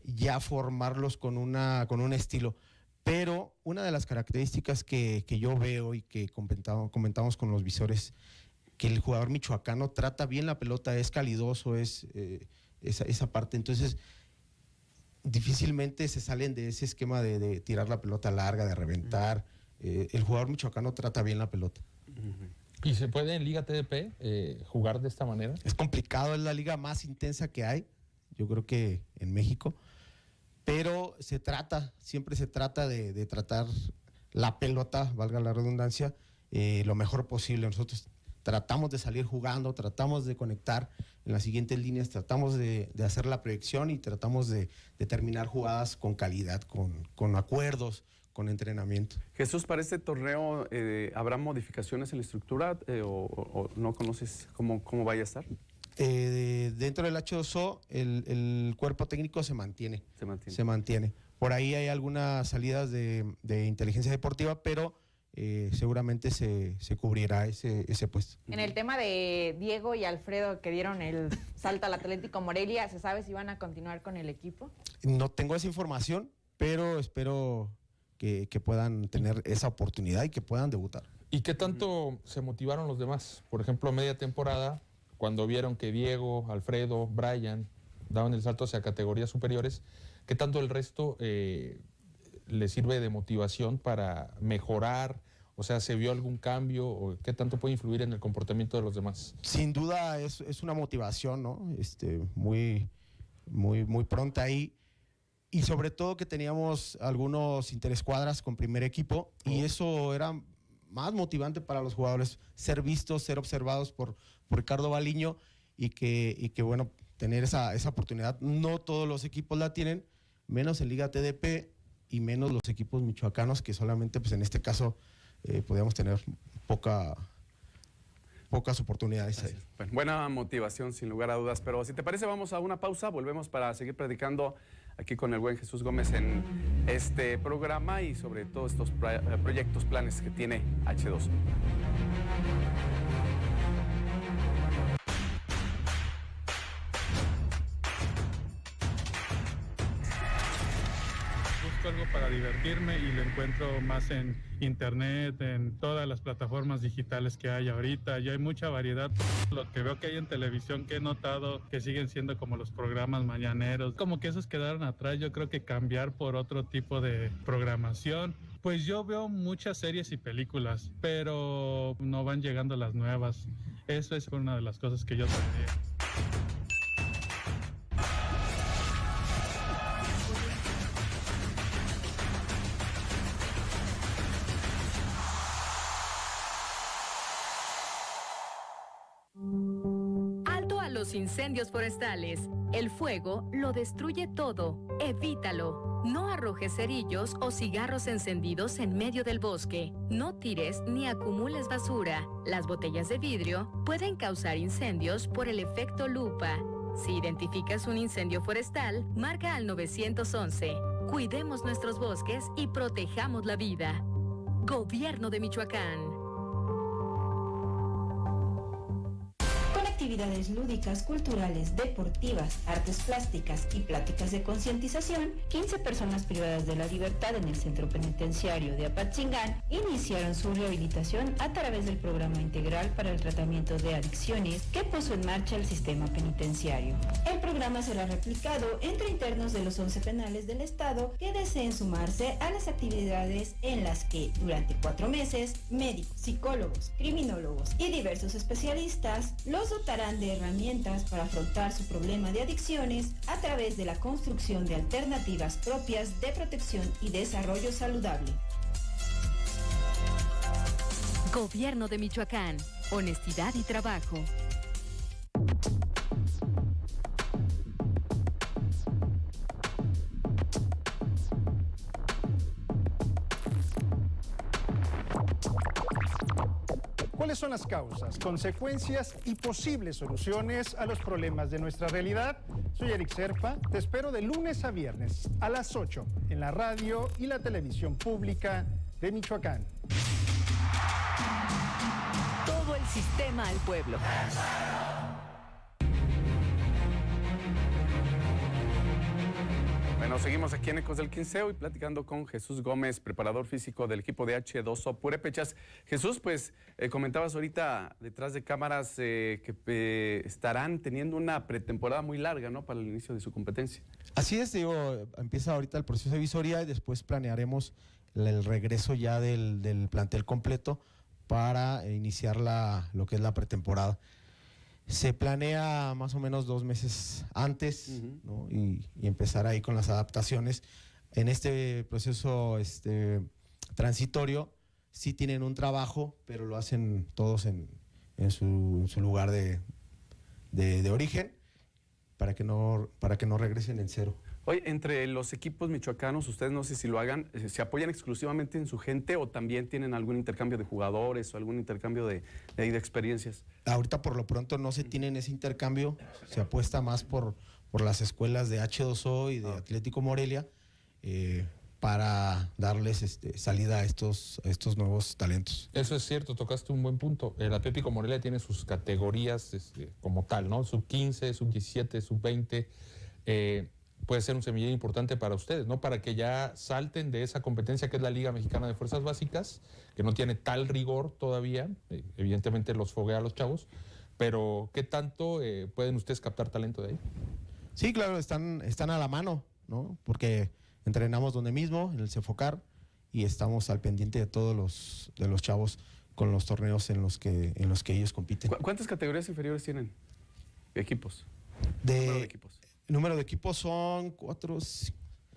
ya formarlos con un estilo. Pero una de las características que yo veo y que comentamos con los visores, que el jugador michoacano trata bien la pelota, es calidoso, esa parte. Entonces, difícilmente se salen de ese esquema de tirar la pelota larga, de reventar. El jugador michoacano trata bien la pelota. ¿Y se puede en Liga TDP jugar de esta manera? Es complicado, es la liga más intensa que hay, yo creo que en México. Pero siempre se trata de tratar la pelota, valga la redundancia, lo mejor posible. Nosotros tratamos de salir jugando, tratamos de conectar en las siguientes líneas, tratamos de hacer la proyección y tratamos de terminar jugadas con calidad, con acuerdos, con entrenamiento. Jesús, para este torneo, ¿habrá modificaciones en la estructura o no conoces cómo vaya a estar? Dentro del H2O, el cuerpo técnico se mantiene. Se mantiene. Por ahí hay algunas salidas de inteligencia deportiva, pero seguramente se cubrirá ese puesto. En el tema de Diego y Alfredo, que dieron el salto al Atlético Morelia, ¿se sabe si van a continuar con el equipo? No tengo esa información, pero espero que puedan tener esa oportunidad y que puedan debutar. ¿Y qué tanto se motivaron los demás? Por ejemplo, media temporada, cuando vieron que Diego, Alfredo, Brian daban el salto hacia categorías superiores, ¿qué tanto el resto les sirve de motivación para mejorar? O sea, ¿se vio algún cambio? ¿O qué tanto puede influir en el comportamiento de los demás? Sin duda es una motivación, ¿no? Muy pronta ahí. Y sobre todo que teníamos algunos interescuadras con primer equipo y eso era más motivante para los jugadores, ser vistos, ser observados por Ricardo Baliño y que bueno, tener esa oportunidad. No todos los equipos la tienen, menos en Liga TDP y menos los equipos michoacanos, que solamente pues en este caso podíamos tener pocas oportunidades ahí. Bueno, buena motivación sin lugar a dudas, pero si te parece vamos a una pausa, volvemos para seguir platicando aquí con el buen Jesús Gómez en este programa y sobre todos estos proyectos, planes que tiene H2O. Algo para divertirme y lo encuentro más en internet, en todas las plataformas digitales que hay ahorita. Ya hay mucha variedad. Lo que veo que hay en televisión, que he notado que siguen siendo como los programas mañaneros, como que esos quedaron atrás. Yo creo que cambiar por otro tipo de programación. Pues yo veo muchas series y películas, pero no van llegando las nuevas. Eso es una de las cosas que yo tendría. Incendios forestales. El fuego lo destruye todo. Evítalo. No arrojes cerillos o cigarros encendidos en medio del bosque. No tires ni acumules basura. Las botellas de vidrio pueden causar incendios por el efecto lupa. Si identificas un incendio forestal, marca al 911. Cuidemos nuestros bosques y protejamos la vida. Gobierno de Michoacán. Actividades lúdicas, culturales, deportivas, artes plásticas y pláticas de concientización, 15 personas privadas de la libertad en el centro penitenciario de Apatzingán iniciaron su rehabilitación a través del programa integral para el tratamiento de adicciones que puso en marcha el sistema penitenciario. El programa será replicado entre internos de los 11 penales del estado que deseen sumarse a las actividades en las que durante 4 meses médicos, psicólogos, criminólogos y diversos especialistas los dotarán de herramientas para afrontar su problema de adicciones a través de la construcción de alternativas propias de protección y desarrollo saludable. Gobierno de Michoacán. Honestidad y trabajo. ¿Cuáles son las causas, consecuencias y posibles soluciones a los problemas de nuestra realidad? Soy Eric Serpa, te espero de lunes a viernes a las 8 en la radio y la televisión pública de Michoacán. Todo el sistema al pueblo. Bueno, seguimos aquí en Ecos del Quinceo y platicando con Jesús Gómez, preparador físico del equipo de H2O Purépechas. Jesús, pues comentabas ahorita detrás de cámaras que estarán teniendo una pretemporada muy larga, ¿no?, para el inicio de su competencia. Así es, digo, empieza ahorita el proceso de visoría y después planearemos el regreso ya del plantel completo para iniciar lo que es la pretemporada. Se planea más o menos 2 meses antes, ¿no?, y empezar ahí con las adaptaciones. En este proceso transitorio sí tienen un trabajo, pero lo hacen todos en su lugar de origen. para que no regresen en cero. Oye, entre los equipos michoacanos, ustedes no sé si lo hagan, ¿se apoyan exclusivamente en su gente o también tienen algún intercambio de jugadores o algún intercambio de experiencias? Ahorita por lo pronto no se tienen ese intercambio, se apuesta más por las escuelas de H2O y de Atlético Morelia para darles salida a estos nuevos talentos. Eso es cierto, tocaste un buen punto. El Atlético Morelia tiene sus categorías como tal, ¿no? Sub-15, sub-17, sub-20. Puede ser un semillero importante para ustedes, ¿no? Para que ya salten de esa competencia que es la Liga Mexicana de Fuerzas Básicas, que no tiene tal rigor todavía, evidentemente los foguea a los chavos, pero ¿qué tanto pueden ustedes captar talento de ahí? Sí, claro, están a la mano, ¿no? Porque entrenamos donde mismo, en el Cefocar, y estamos al pendiente de todos los chavos con los torneos en los que ellos compiten. ¿Cuántas categorías inferiores tienen? Equipos. Número de equipos. El número de equipos son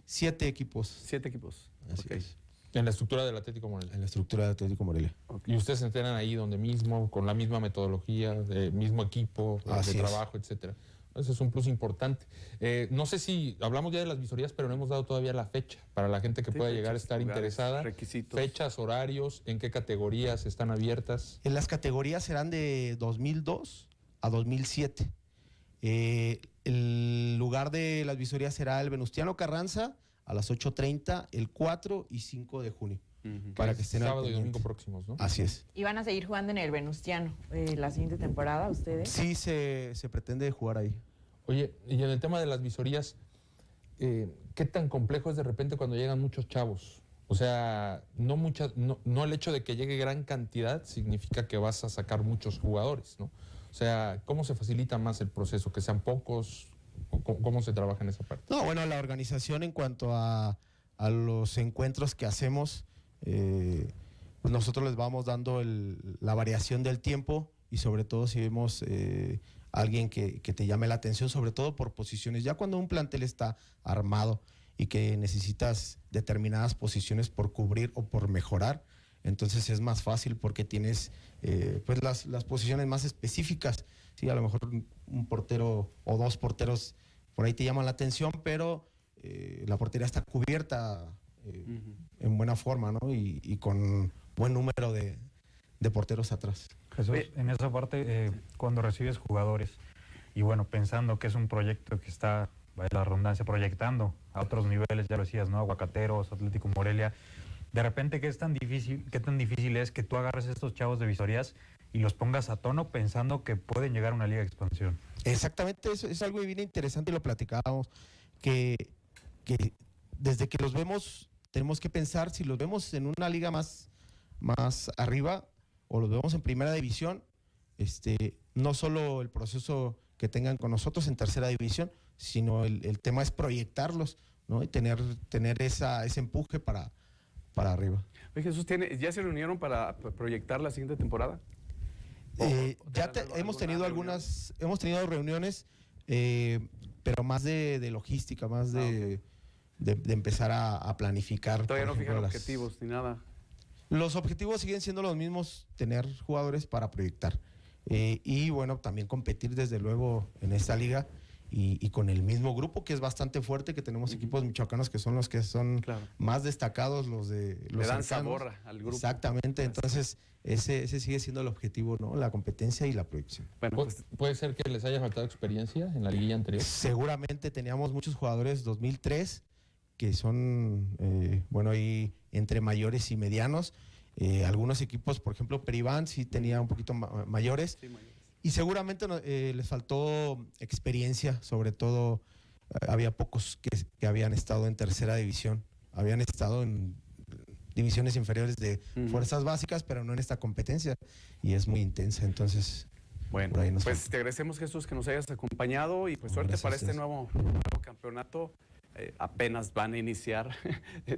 7 equipos. 7 equipos. Así es. En la estructura del Atlético Morelia. En la estructura del Atlético Morelia. Okay. Y ustedes se entrenan ahí donde mismo, con la misma metodología, mismo equipo de trabajo, etcétera. Eso es un plus importante. No sé si hablamos ya de las visorías, pero no hemos dado todavía la fecha para la gente que pueda llegar a estar interesada. Requisitos. Fechas, horarios, en qué categorías están abiertas. En las categorías serán de 2002 a 2007. El lugar de las visorías será el Venustiano Carranza a las 8:30 el 4 y 5 de junio. Para que estén sábado y domingo próximos, ¿no? Así es. ¿Y van a seguir jugando en el Venustiano la siguiente temporada ustedes? Sí, se pretende jugar ahí. Oye, y en el tema de las visorías, ¿qué tan complejo es de repente cuando llegan muchos chavos? O sea, no el hecho de que llegue gran cantidad significa que vas a sacar muchos jugadores, ¿no? O sea, ¿cómo se facilita más el proceso? ¿Que sean pocos? ¿Cómo se trabaja en esa parte? No, bueno, la organización en cuanto a los encuentros que hacemos, pues nosotros les vamos dando la variación del tiempo y sobre todo si vemos alguien que te llame la atención, sobre todo por posiciones. Ya cuando un plantel está armado y que necesitas determinadas posiciones por cubrir o por mejorar, entonces es más fácil porque tienes pues las posiciones más específicas. Sí, a lo mejor un portero o 2 porteros por ahí te llaman la atención, pero la portería está cubierta en buena forma, ¿no? Y con buen número de porteros atrás. Jesús, en esa parte, cuando recibes jugadores y bueno, pensando que es un proyecto que está, vaya la redundancia, proyectando a otros niveles, ya lo decías, ¿no? Aguacateros, Atlético Morelia. De repente, ¿qué tan difícil es que tú agarres a estos chavos de visorías y los pongas a tono pensando que pueden llegar a una liga de expansión? Exactamente, eso es algo bien interesante y lo platicábamos, que desde que los vemos, tenemos que pensar si los vemos en una liga más arriba o los vemos en primera división, no solo el proceso que tengan con nosotros en tercera división, sino el tema es proyectarlos, ¿no? Y tener ese empuje para arriba. Oye, Jesús, ¿ya se reunieron para proyectar la siguiente temporada? Hemos tenido reuniones, pero más de logística, más de empezar a planificar. Todavía no fijan objetivos ni nada. Los objetivos siguen siendo los mismos, tener jugadores para proyectar. Y bueno, también competir desde luego en esta liga y con el mismo grupo que es bastante fuerte, que tenemos equipos michoacanos que son los que son más destacados, los de los le dan sabor al grupo. Exactamente, entonces ese sigue siendo el objetivo, ¿no? La competencia y la proyección. Bueno, ¿puede ser que les haya faltado experiencia en la liguilla anterior? Seguramente teníamos muchos jugadores 2003 que son, ahí entre mayores y medianos. Algunos equipos, por ejemplo, Peribán sí tenía un poquito mayores. Sí, mayores. Y seguramente les faltó experiencia, sobre todo había pocos que habían estado en tercera división, habían estado en divisiones inferiores de fuerzas básicas, pero no en esta competencia, y es muy intensa, entonces... Bueno, pues te agradecemos, Jesús, que nos hayas acompañado y pues suerte para este nuevo campeonato. Apenas van a iniciar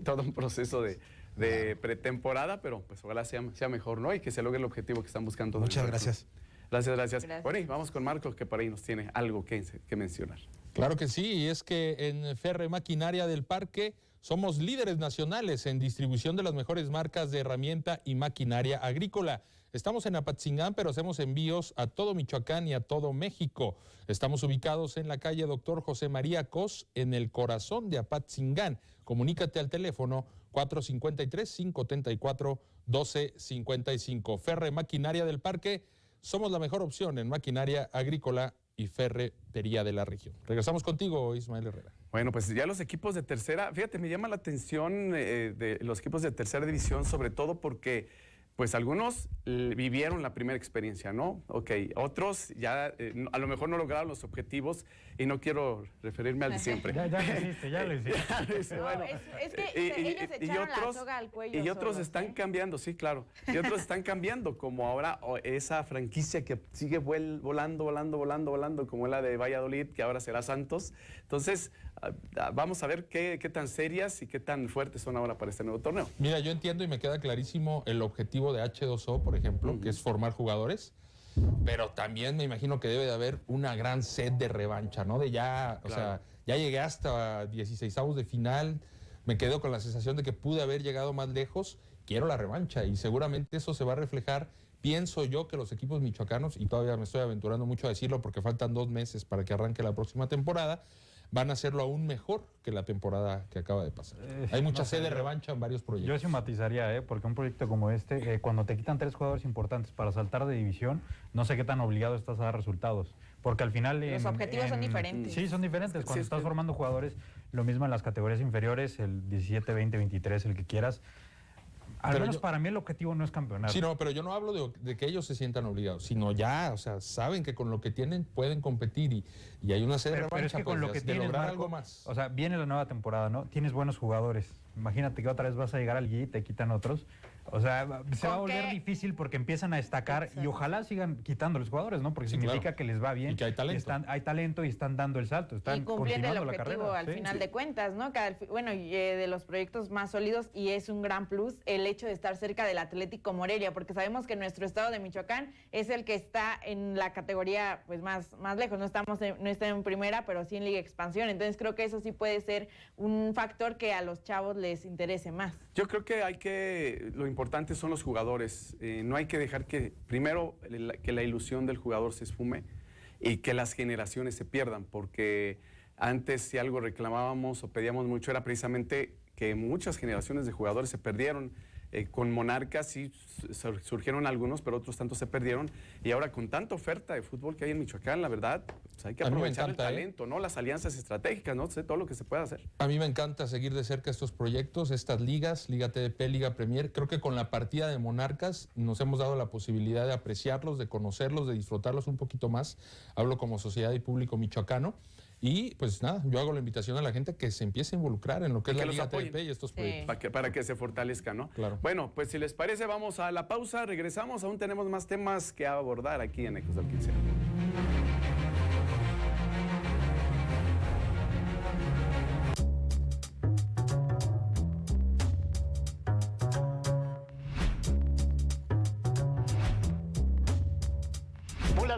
todo un proceso de pretemporada, pero pues ojalá sea mejor, ¿no? Y que se logre el objetivo que están buscando. Muchas gracias. Gracias. Bueno, y vamos con Marcos, que por ahí nos tiene algo que mencionar. Claro que sí, y es que en Ferre Maquinaria del Parque Somos líderes nacionales en distribución de las mejores marcas de herramienta y maquinaria agrícola. Estamos en Apatzingán, pero hacemos envíos a todo Michoacán y a todo México. Estamos ubicados en la calle Dr. José María Cos, en el corazón de Apatzingán. Comunícate al teléfono 453-534-1255. Ferre Maquinaria del Parque, somos la mejor opción en maquinaria agrícola y ferretería de la región. Regresamos contigo, Ismael Herrera. Bueno, pues ya los equipos de tercera, fíjate, me llama la atención de los equipos de tercera división, sobre todo porque pues algunos vivieron la primera experiencia, ¿no? Ok, otros ya a lo mejor no lograron los objetivos y no quiero referirme al de siempre. Ya lo hiciste. Bueno, es que ellos echaron la soga al cuello. Y otros solos, están cambiando, sí, claro. Y otros están cambiando, como ahora esa franquicia que sigue volando, como la de Valladolid, que ahora será Santos. Entonces, vamos a ver qué tan serias y qué tan fuertes son ahora para este nuevo torneo. Mira, yo entiendo y me queda clarísimo el objetivo de H2O, por ejemplo, que es formar jugadores, pero también me imagino que debe de haber una gran sed de revancha, ¿no? De ya, o sea, ya llegué hasta 16avos de final, me quedo con la sensación de que pude haber llegado más lejos, quiero la revancha y seguramente eso se va a reflejar. Pienso yo que los equipos michoacanos, y todavía me estoy aventurando mucho a decirlo porque faltan 2 meses para que arranque la próxima temporada, van a hacerlo aún mejor que la temporada que acaba de pasar. Hay mucha sed de revancha en varios proyectos. Yo sí matizaría, porque un proyecto como este, cuando te quitan 3 jugadores importantes para saltar de división, no sé qué tan obligado estás a dar resultados. Porque al final... Los objetivos son diferentes. Sí, son diferentes. Cuando estás formando jugadores, lo mismo en las categorías inferiores, el 17, 20, 23, el que quieras. Al menos para mí el objetivo no es campeonar. Sí, no, pero yo no hablo de que ellos se sientan obligados, sino ya, o sea, saben que con lo que tienen pueden competir y hay una serie de revancha, pero es que con lo que tienes, lograr Marco, algo más. O sea, viene la nueva temporada, ¿no? Tienes buenos jugadores. Imagínate que otra vez vas a llegar al Gui y te quitan otros. O sea, se va a volver difícil porque empiezan a destacar. Exacto. Y ojalá sigan quitando los jugadores, ¿no? Porque significa que les va bien. Y que hay talento. Hay talento y están dando el salto. Están y cumpliendo el objetivo la al final de cuentas, ¿no? Bueno, de los proyectos más sólidos, y es un gran plus el hecho de estar cerca del Atlético Morelia, porque sabemos que nuestro estado de Michoacán es el que está en la categoría pues más lejos. No está en primera, pero sí en Liga Expansión. Entonces creo que eso sí puede ser un factor que a los chavos les interese más. Yo creo que lo importante son los jugadores. No hay que dejar que, primero, que la ilusión del jugador se esfume y que las generaciones se pierdan, porque antes si algo reclamábamos o pedíamos mucho era precisamente que muchas generaciones de jugadores se perdieron. Con Monarcas sí surgieron algunos, pero otros tantos se perdieron. Y ahora con tanta oferta de fútbol que hay en Michoacán, la verdad, pues hay que aprovechar el talento, ¿no? Las alianzas estratégicas, ¿no? Sé todo lo que se puede hacer. A mí me encanta seguir de cerca estos proyectos, estas ligas, Liga TDP, Liga Premier. Creo que con la partida de Monarcas nos hemos dado la posibilidad de apreciarlos, de conocerlos, de disfrutarlos un poquito más. Hablo como sociedad y público michoacano. Y pues nada, yo hago la invitación a la gente que se empiece a involucrar en lo que es la Liga TDP y estos proyectos. Para que se fortalezca, ¿no? Claro. Bueno, pues si les parece, vamos a la pausa, regresamos, aún tenemos más temas que abordar aquí en Ecos del 15.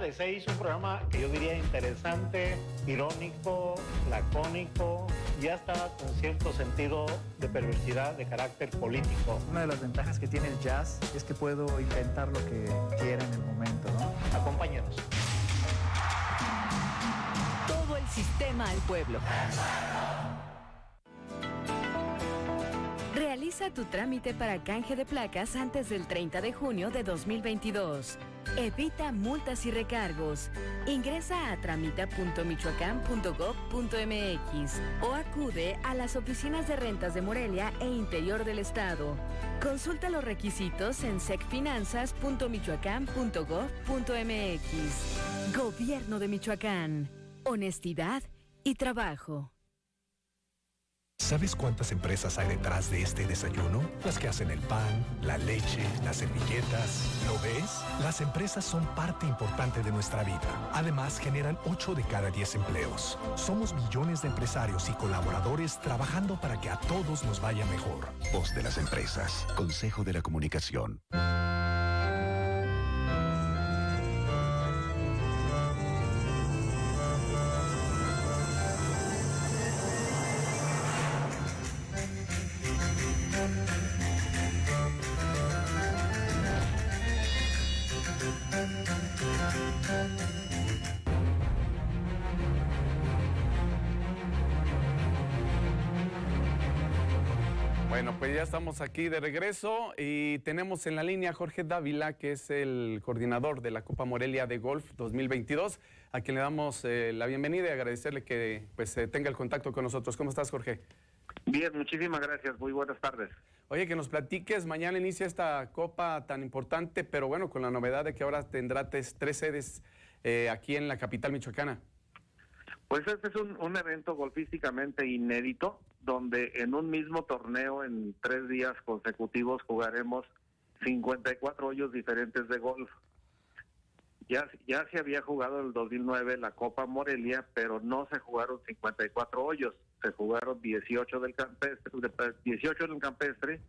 De 6, un programa que yo diría interesante, irónico, lacónico y hasta con cierto sentido de perversidad de carácter político. Una de las ventajas que tiene el jazz es que puedo inventar lo que quiera en el momento, ¿no? Acompáñanos. Todo el sistema al pueblo. Realiza tu trámite para canje de placas antes del 30 de junio de 2022. Evita multas y recargos. Ingresa a tramita.michoacán.gov.mx o acude a las oficinas de rentas de Morelia e interior del estado. Consulta los requisitos en secfinanzas.michoacán.gov.mx. Gobierno de Michoacán. Honestidad y trabajo. ¿Sabes cuántas empresas hay detrás de este desayuno? Las que hacen el pan, la leche, las servilletas. ¿Lo ves? Las empresas son parte importante de nuestra vida. Además, generan 8 de cada 10 empleos. Somos millones de empresarios y colaboradores trabajando para que a todos nos vaya mejor. Voz de las empresas. Consejo de la Comunicación. Bueno, pues ya estamos aquí de regreso y tenemos en la línea a Jorge Dávila, que es el coordinador de la Copa Morelia de Golf 2022, a quien le damos la bienvenida y agradecerle que pues tenga el contacto con nosotros. ¿Cómo estás, Jorge? Bien, muchísimas gracias. Muy buenas tardes. Oye, que nos platiques, mañana inicia esta Copa tan importante, pero bueno, con la novedad de que ahora tendrá tres sedes aquí en la capital michoacana. Pues este es un evento golfísticamente inédito, donde en un mismo torneo, en 3 días consecutivos, jugaremos 54 hoyos diferentes de golf. Ya se había jugado en el 2009 la Copa Morelia, pero no se jugaron 54 hoyos, se jugaron 18 del campestre, 18 en el campestre,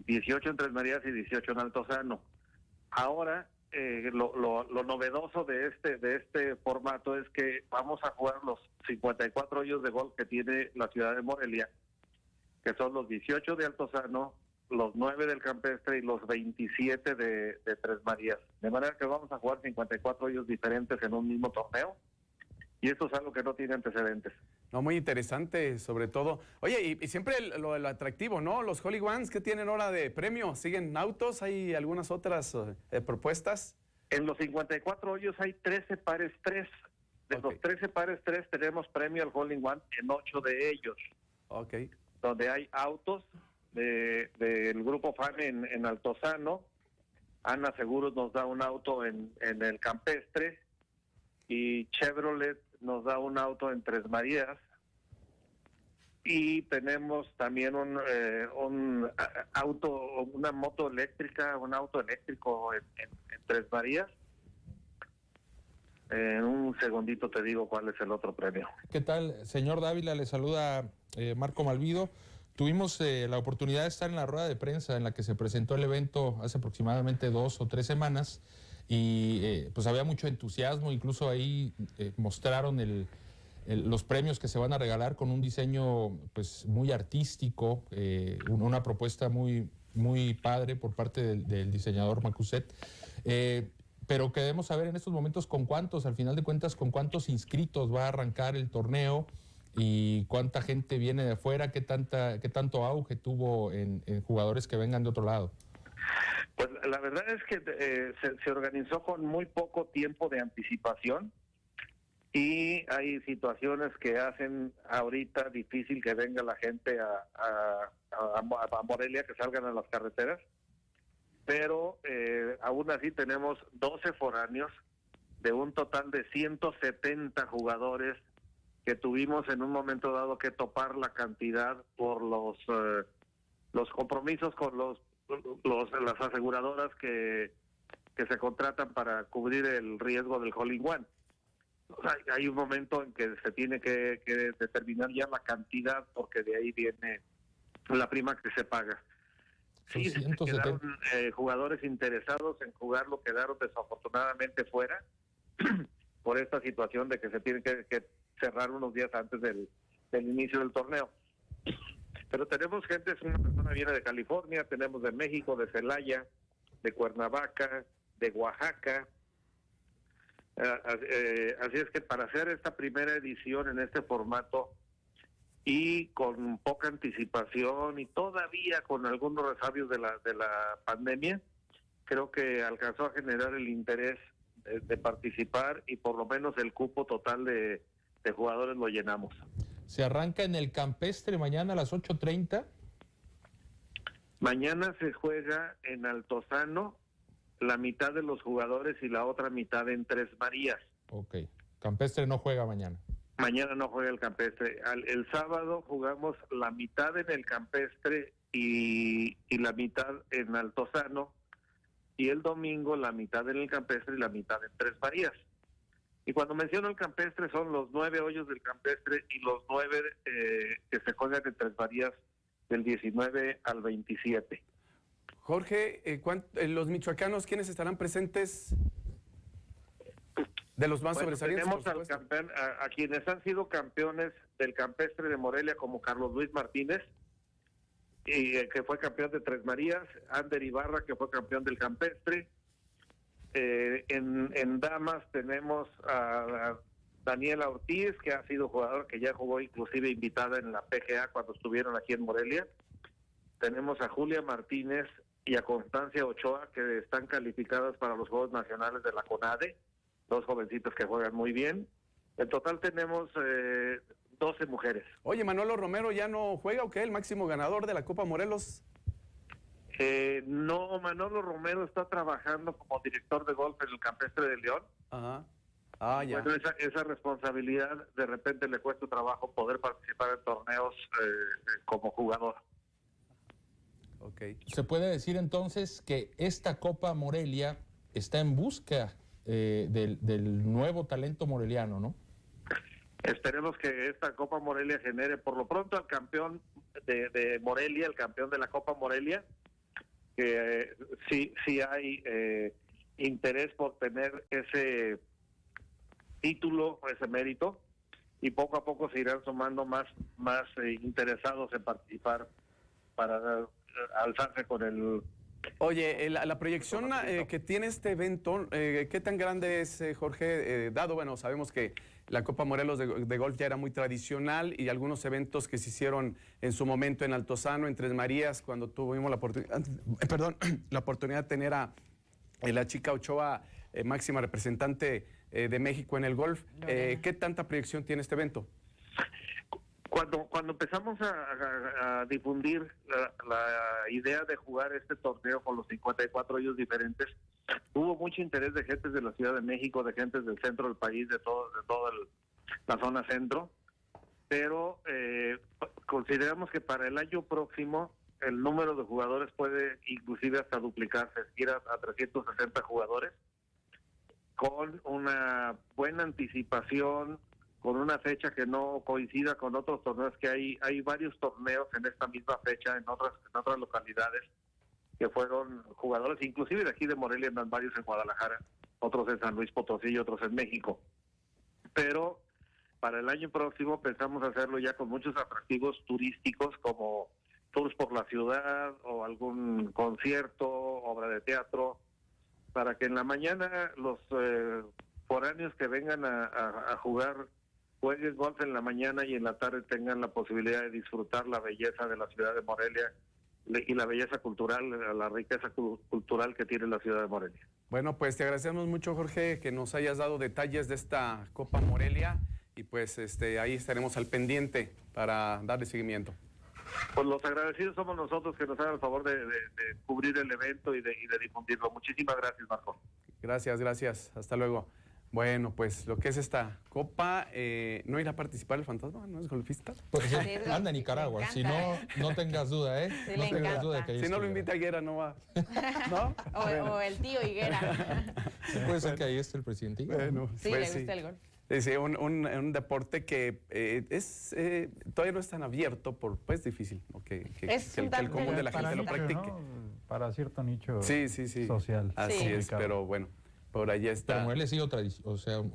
18 en Tres Marías y 18 en Altozano. Ahora, lo novedoso de este formato es que vamos a jugar los 54 hoyos de golf que tiene la ciudad de Morelia, que son los 18 de Altozano, los 9 del campestre y los 27 de Tres Marías. De manera que vamos a jugar 54 hoyos diferentes en un mismo torneo, y esto es algo que no tiene antecedentes. No, muy interesante, sobre todo. Oye, y siempre lo atractivo, ¿no? Los Holy Ones, ¿qué tienen ahora de premio? ¿Siguen autos? ¿Hay algunas otras propuestas? En los 54 hoyos hay 13 pares 3. De los 13 pares 3 tenemos premio al Holy One en 8 de ellos. Ok. Donde hay autos del Grupo FAN en Altozano. Ana Seguros nos da un auto en el campestre. Y Chevrolet nos da un auto en Tres Marías, y tenemos también un auto, una moto eléctrica, un auto eléctrico en Tres Marías. En un segundito te digo cuál es el otro premio. ¿Qué tal, señor Dávila? Le saluda Marco Malvido. Tuvimos la oportunidad de estar en la rueda de prensa en la que se presentó el evento hace aproximadamente 2 o 3 semanas. Y pues había mucho entusiasmo, incluso ahí mostraron los premios que se van a regalar con un diseño pues muy artístico, una propuesta muy, muy padre por parte del diseñador Macuset. Pero queremos saber en estos momentos al final de cuentas, con cuántos inscritos va a arrancar el torneo y cuánta gente viene de afuera, qué tanto auge tuvo en jugadores que vengan de otro lado. Pues la verdad es que se organizó con muy poco tiempo de anticipación, y hay situaciones que hacen ahorita difícil que venga la gente a Morelia, que salgan a las carreteras, pero aún así tenemos 12 foráneos de un total de 170 jugadores que tuvimos en un momento dado que topar la cantidad por los compromisos con las aseguradoras que se contratan para cubrir el riesgo del Holy One. O sea, hay un momento en que se tiene que determinar ya la cantidad, porque de ahí viene la prima que se paga. Sí, se quedaron jugadores interesados en jugarlo, quedaron desafortunadamente fuera por esta situación de que se tiene que cerrar unos días antes del inicio del torneo. Pero tenemos gente, una persona viene de California, tenemos de México, de Celaya, de Cuernavaca, de Oaxaca. Así es que para hacer esta primera edición en este formato y con poca anticipación y todavía con algunos resabios de la pandemia, creo que alcanzó a generar el interés de participar, y por lo menos el cupo total de jugadores lo llenamos. Se arranca en el campestre mañana a las 8:30. Mañana se juega en Altozano, la mitad de los jugadores y la otra mitad en Tres Marías. Ok. Campestre no juega mañana. Mañana no juega el campestre. El sábado jugamos la mitad en el campestre y la mitad en Altozano, y el domingo la mitad en el campestre y la mitad en Tres Marías. Y cuando menciono el campestre son los 9 hoyos del campestre y los 9 que se juegan en Tres Marías del 19 al 27. Jorge, los michoacanos, ¿quiénes estarán presentes de los más sobresalientes? Tenemos a quienes han sido campeones del campestre de Morelia, como Carlos Luis Martínez, que fue campeón de Tres Marías, Ander Ibarra, que fue campeón del campestre. En damas tenemos a Daniela Ortiz, que ha sido jugador, que ya jugó inclusive invitada en la PGA cuando estuvieron aquí en Morelia, tenemos a Julia Martínez y a Constancia Ochoa, que están calificadas para los Juegos Nacionales de la CONADE, 2 jovencitas que juegan muy bien. En total tenemos 12 mujeres. Oye, ¿Manolo Romero ya no juega o qué? ¿El máximo ganador de la Copa Morelos? No, Manolo Romero está trabajando como director de golf en el Campestre de León. Ajá. Ah, ya. Bueno, esa responsabilidad de repente le cuesta trabajo poder participar en torneos como jugador. Okay. Se puede decir entonces que esta Copa Morelia está en busca del nuevo talento moreliano, ¿no? Esperemos que esta Copa Morelia genere por lo pronto al campeón de Morelia, el campeón de la Copa Morelia, que sí hay interés por tener ese título, ese mérito, y poco a poco se irán sumando más interesados en participar para alzarse con el... Oye, la proyección que tiene este evento, ¿qué tan grande es, Jorge? Dado, bueno, sabemos que la Copa Morelos de golf ya era muy tradicional y algunos eventos que se hicieron en su momento en Altozano, en Tres Marías, cuando tuvimos la oportunidad de tener a la chica Ochoa, máxima representante de México en el golf. ¿Qué tanta proyección tiene este evento? Cuando empezamos a difundir la idea de jugar este torneo con los 54 hoyos diferentes, hubo mucho interés de gentes de la Ciudad de México, de gentes del centro del país, de toda la zona centro, pero consideramos que para el año próximo el número de jugadores puede inclusive hasta duplicarse, ir a 360 jugadores, con una buena anticipación, con una fecha que no coincida con otros torneos, que hay varios torneos en esta misma fecha en otras localidades que fueron jugadores, inclusive de aquí de Morelia, andan varios en Guadalajara, otros en San Luis Potosí y otros en México. Pero para el año próximo pensamos hacerlo ya con muchos atractivos turísticos como tours por la ciudad o algún concierto, obra de teatro, para que en la mañana los foráneos que vengan a jugar jueguen golf en la mañana y en la tarde tengan la posibilidad de disfrutar la belleza de la ciudad de Morelia y la belleza cultural, la riqueza cultural que tiene la ciudad de Morelia. Bueno, pues te agradecemos mucho, Jorge, que nos hayas dado detalles de esta Copa Morelia y pues ahí estaremos al pendiente para darle seguimiento. Pues los agradecidos somos nosotros, que nos hagan el favor de cubrir el evento y de difundirlo. Muchísimas gracias, Marco. Gracias. Hasta luego. Bueno, pues lo que es esta Copa, ¿no irá a participar el Fantasma? ¿No es golfista? Pues sí, anda en Nicaragua, si no tengas duda, ¿eh? Sí, no tengas duda de que si no lo invita a Higuera, no va. ¿No? O el tío Higuera. Sí, puede ser que ahí esté el presidente Higuera. Bueno, sí, pues le gusta el golf. Sí, un deporte que todavía no es tan abierto, pues difícil, ¿no? que el común de la gente lo practique. ¿No? Para cierto nicho sí. social. Así es, pero bueno. Por allí está. Pero Morelia sí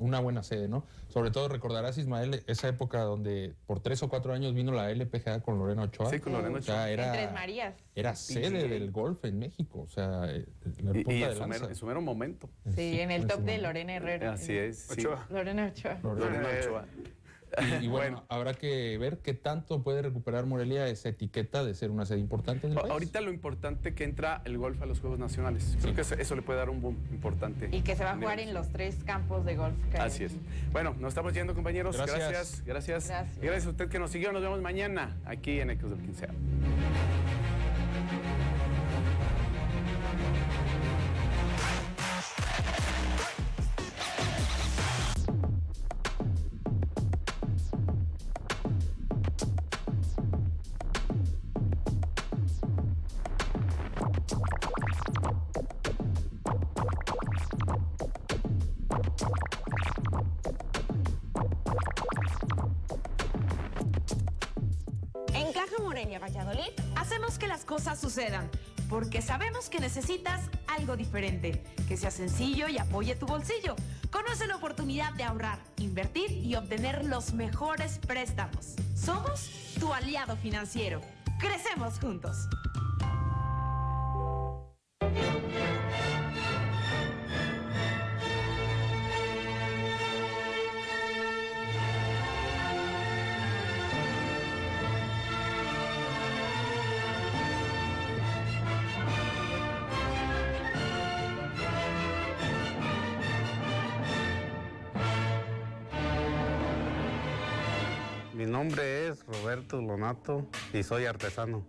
una buena sede, ¿no? Sobre todo recordarás, Ismael, esa época donde por 3 o 4 años vino la LPGA con Lorena Ochoa. Sí, con Lorena Ochoa. O sea, en Tres Marías. Era sede del golf en México, o sea, y en su mero momento. Sí, en el top de Lorena Herrera. Así es. Sí. Lorena Ochoa. Lorena Ochoa. Y bueno, habrá que ver qué tanto puede recuperar Morelia esa etiqueta de ser una sede importante en el país. Ahorita lo importante que entra el golf a los Juegos Nacionales. Creo que eso le puede dar un boom importante. Y que se va a jugar en los 3 campos de golf. Así es. Bueno, nos estamos yendo, compañeros. Gracias. Y gracias a usted que nos siguió. Nos vemos mañana aquí en Ecos del Quinceo. En Caja Morelia Valladolid hacemos que las cosas sucedan, porque sabemos que necesitas algo diferente, que sea sencillo y apoye tu bolsillo. Conoce la oportunidad de ahorrar, invertir y obtener los mejores préstamos. Somos tu aliado financiero. Crecemos juntos. Mi nombre es Roberto Lonato y soy artesano.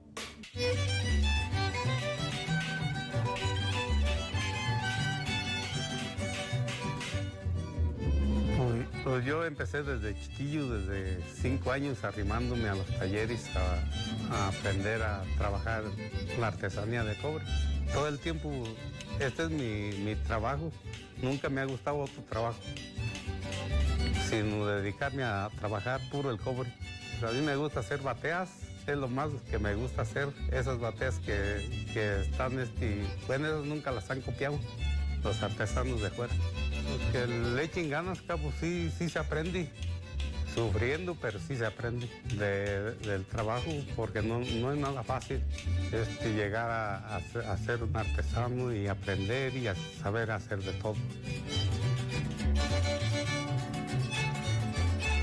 Pues yo empecé desde chiquillo, desde 5 años, arrimándome a los talleres a aprender a trabajar la artesanía de cobre. Todo el tiempo, este es mi trabajo. Nunca me ha gustado otro trabajo, sino dedicarme a trabajar puro el cobre. A mí me gusta hacer bateas, es lo más que me gusta hacer. Esas bateas que están, bueno, esas nunca las han copiado los artesanos de fuera. Los que le echen ganas, cabo, sí se aprende. Sufriendo, pero sí se aprende del trabajo, porque no es nada fácil llegar a ser un artesano y aprender y a saber hacer de todo.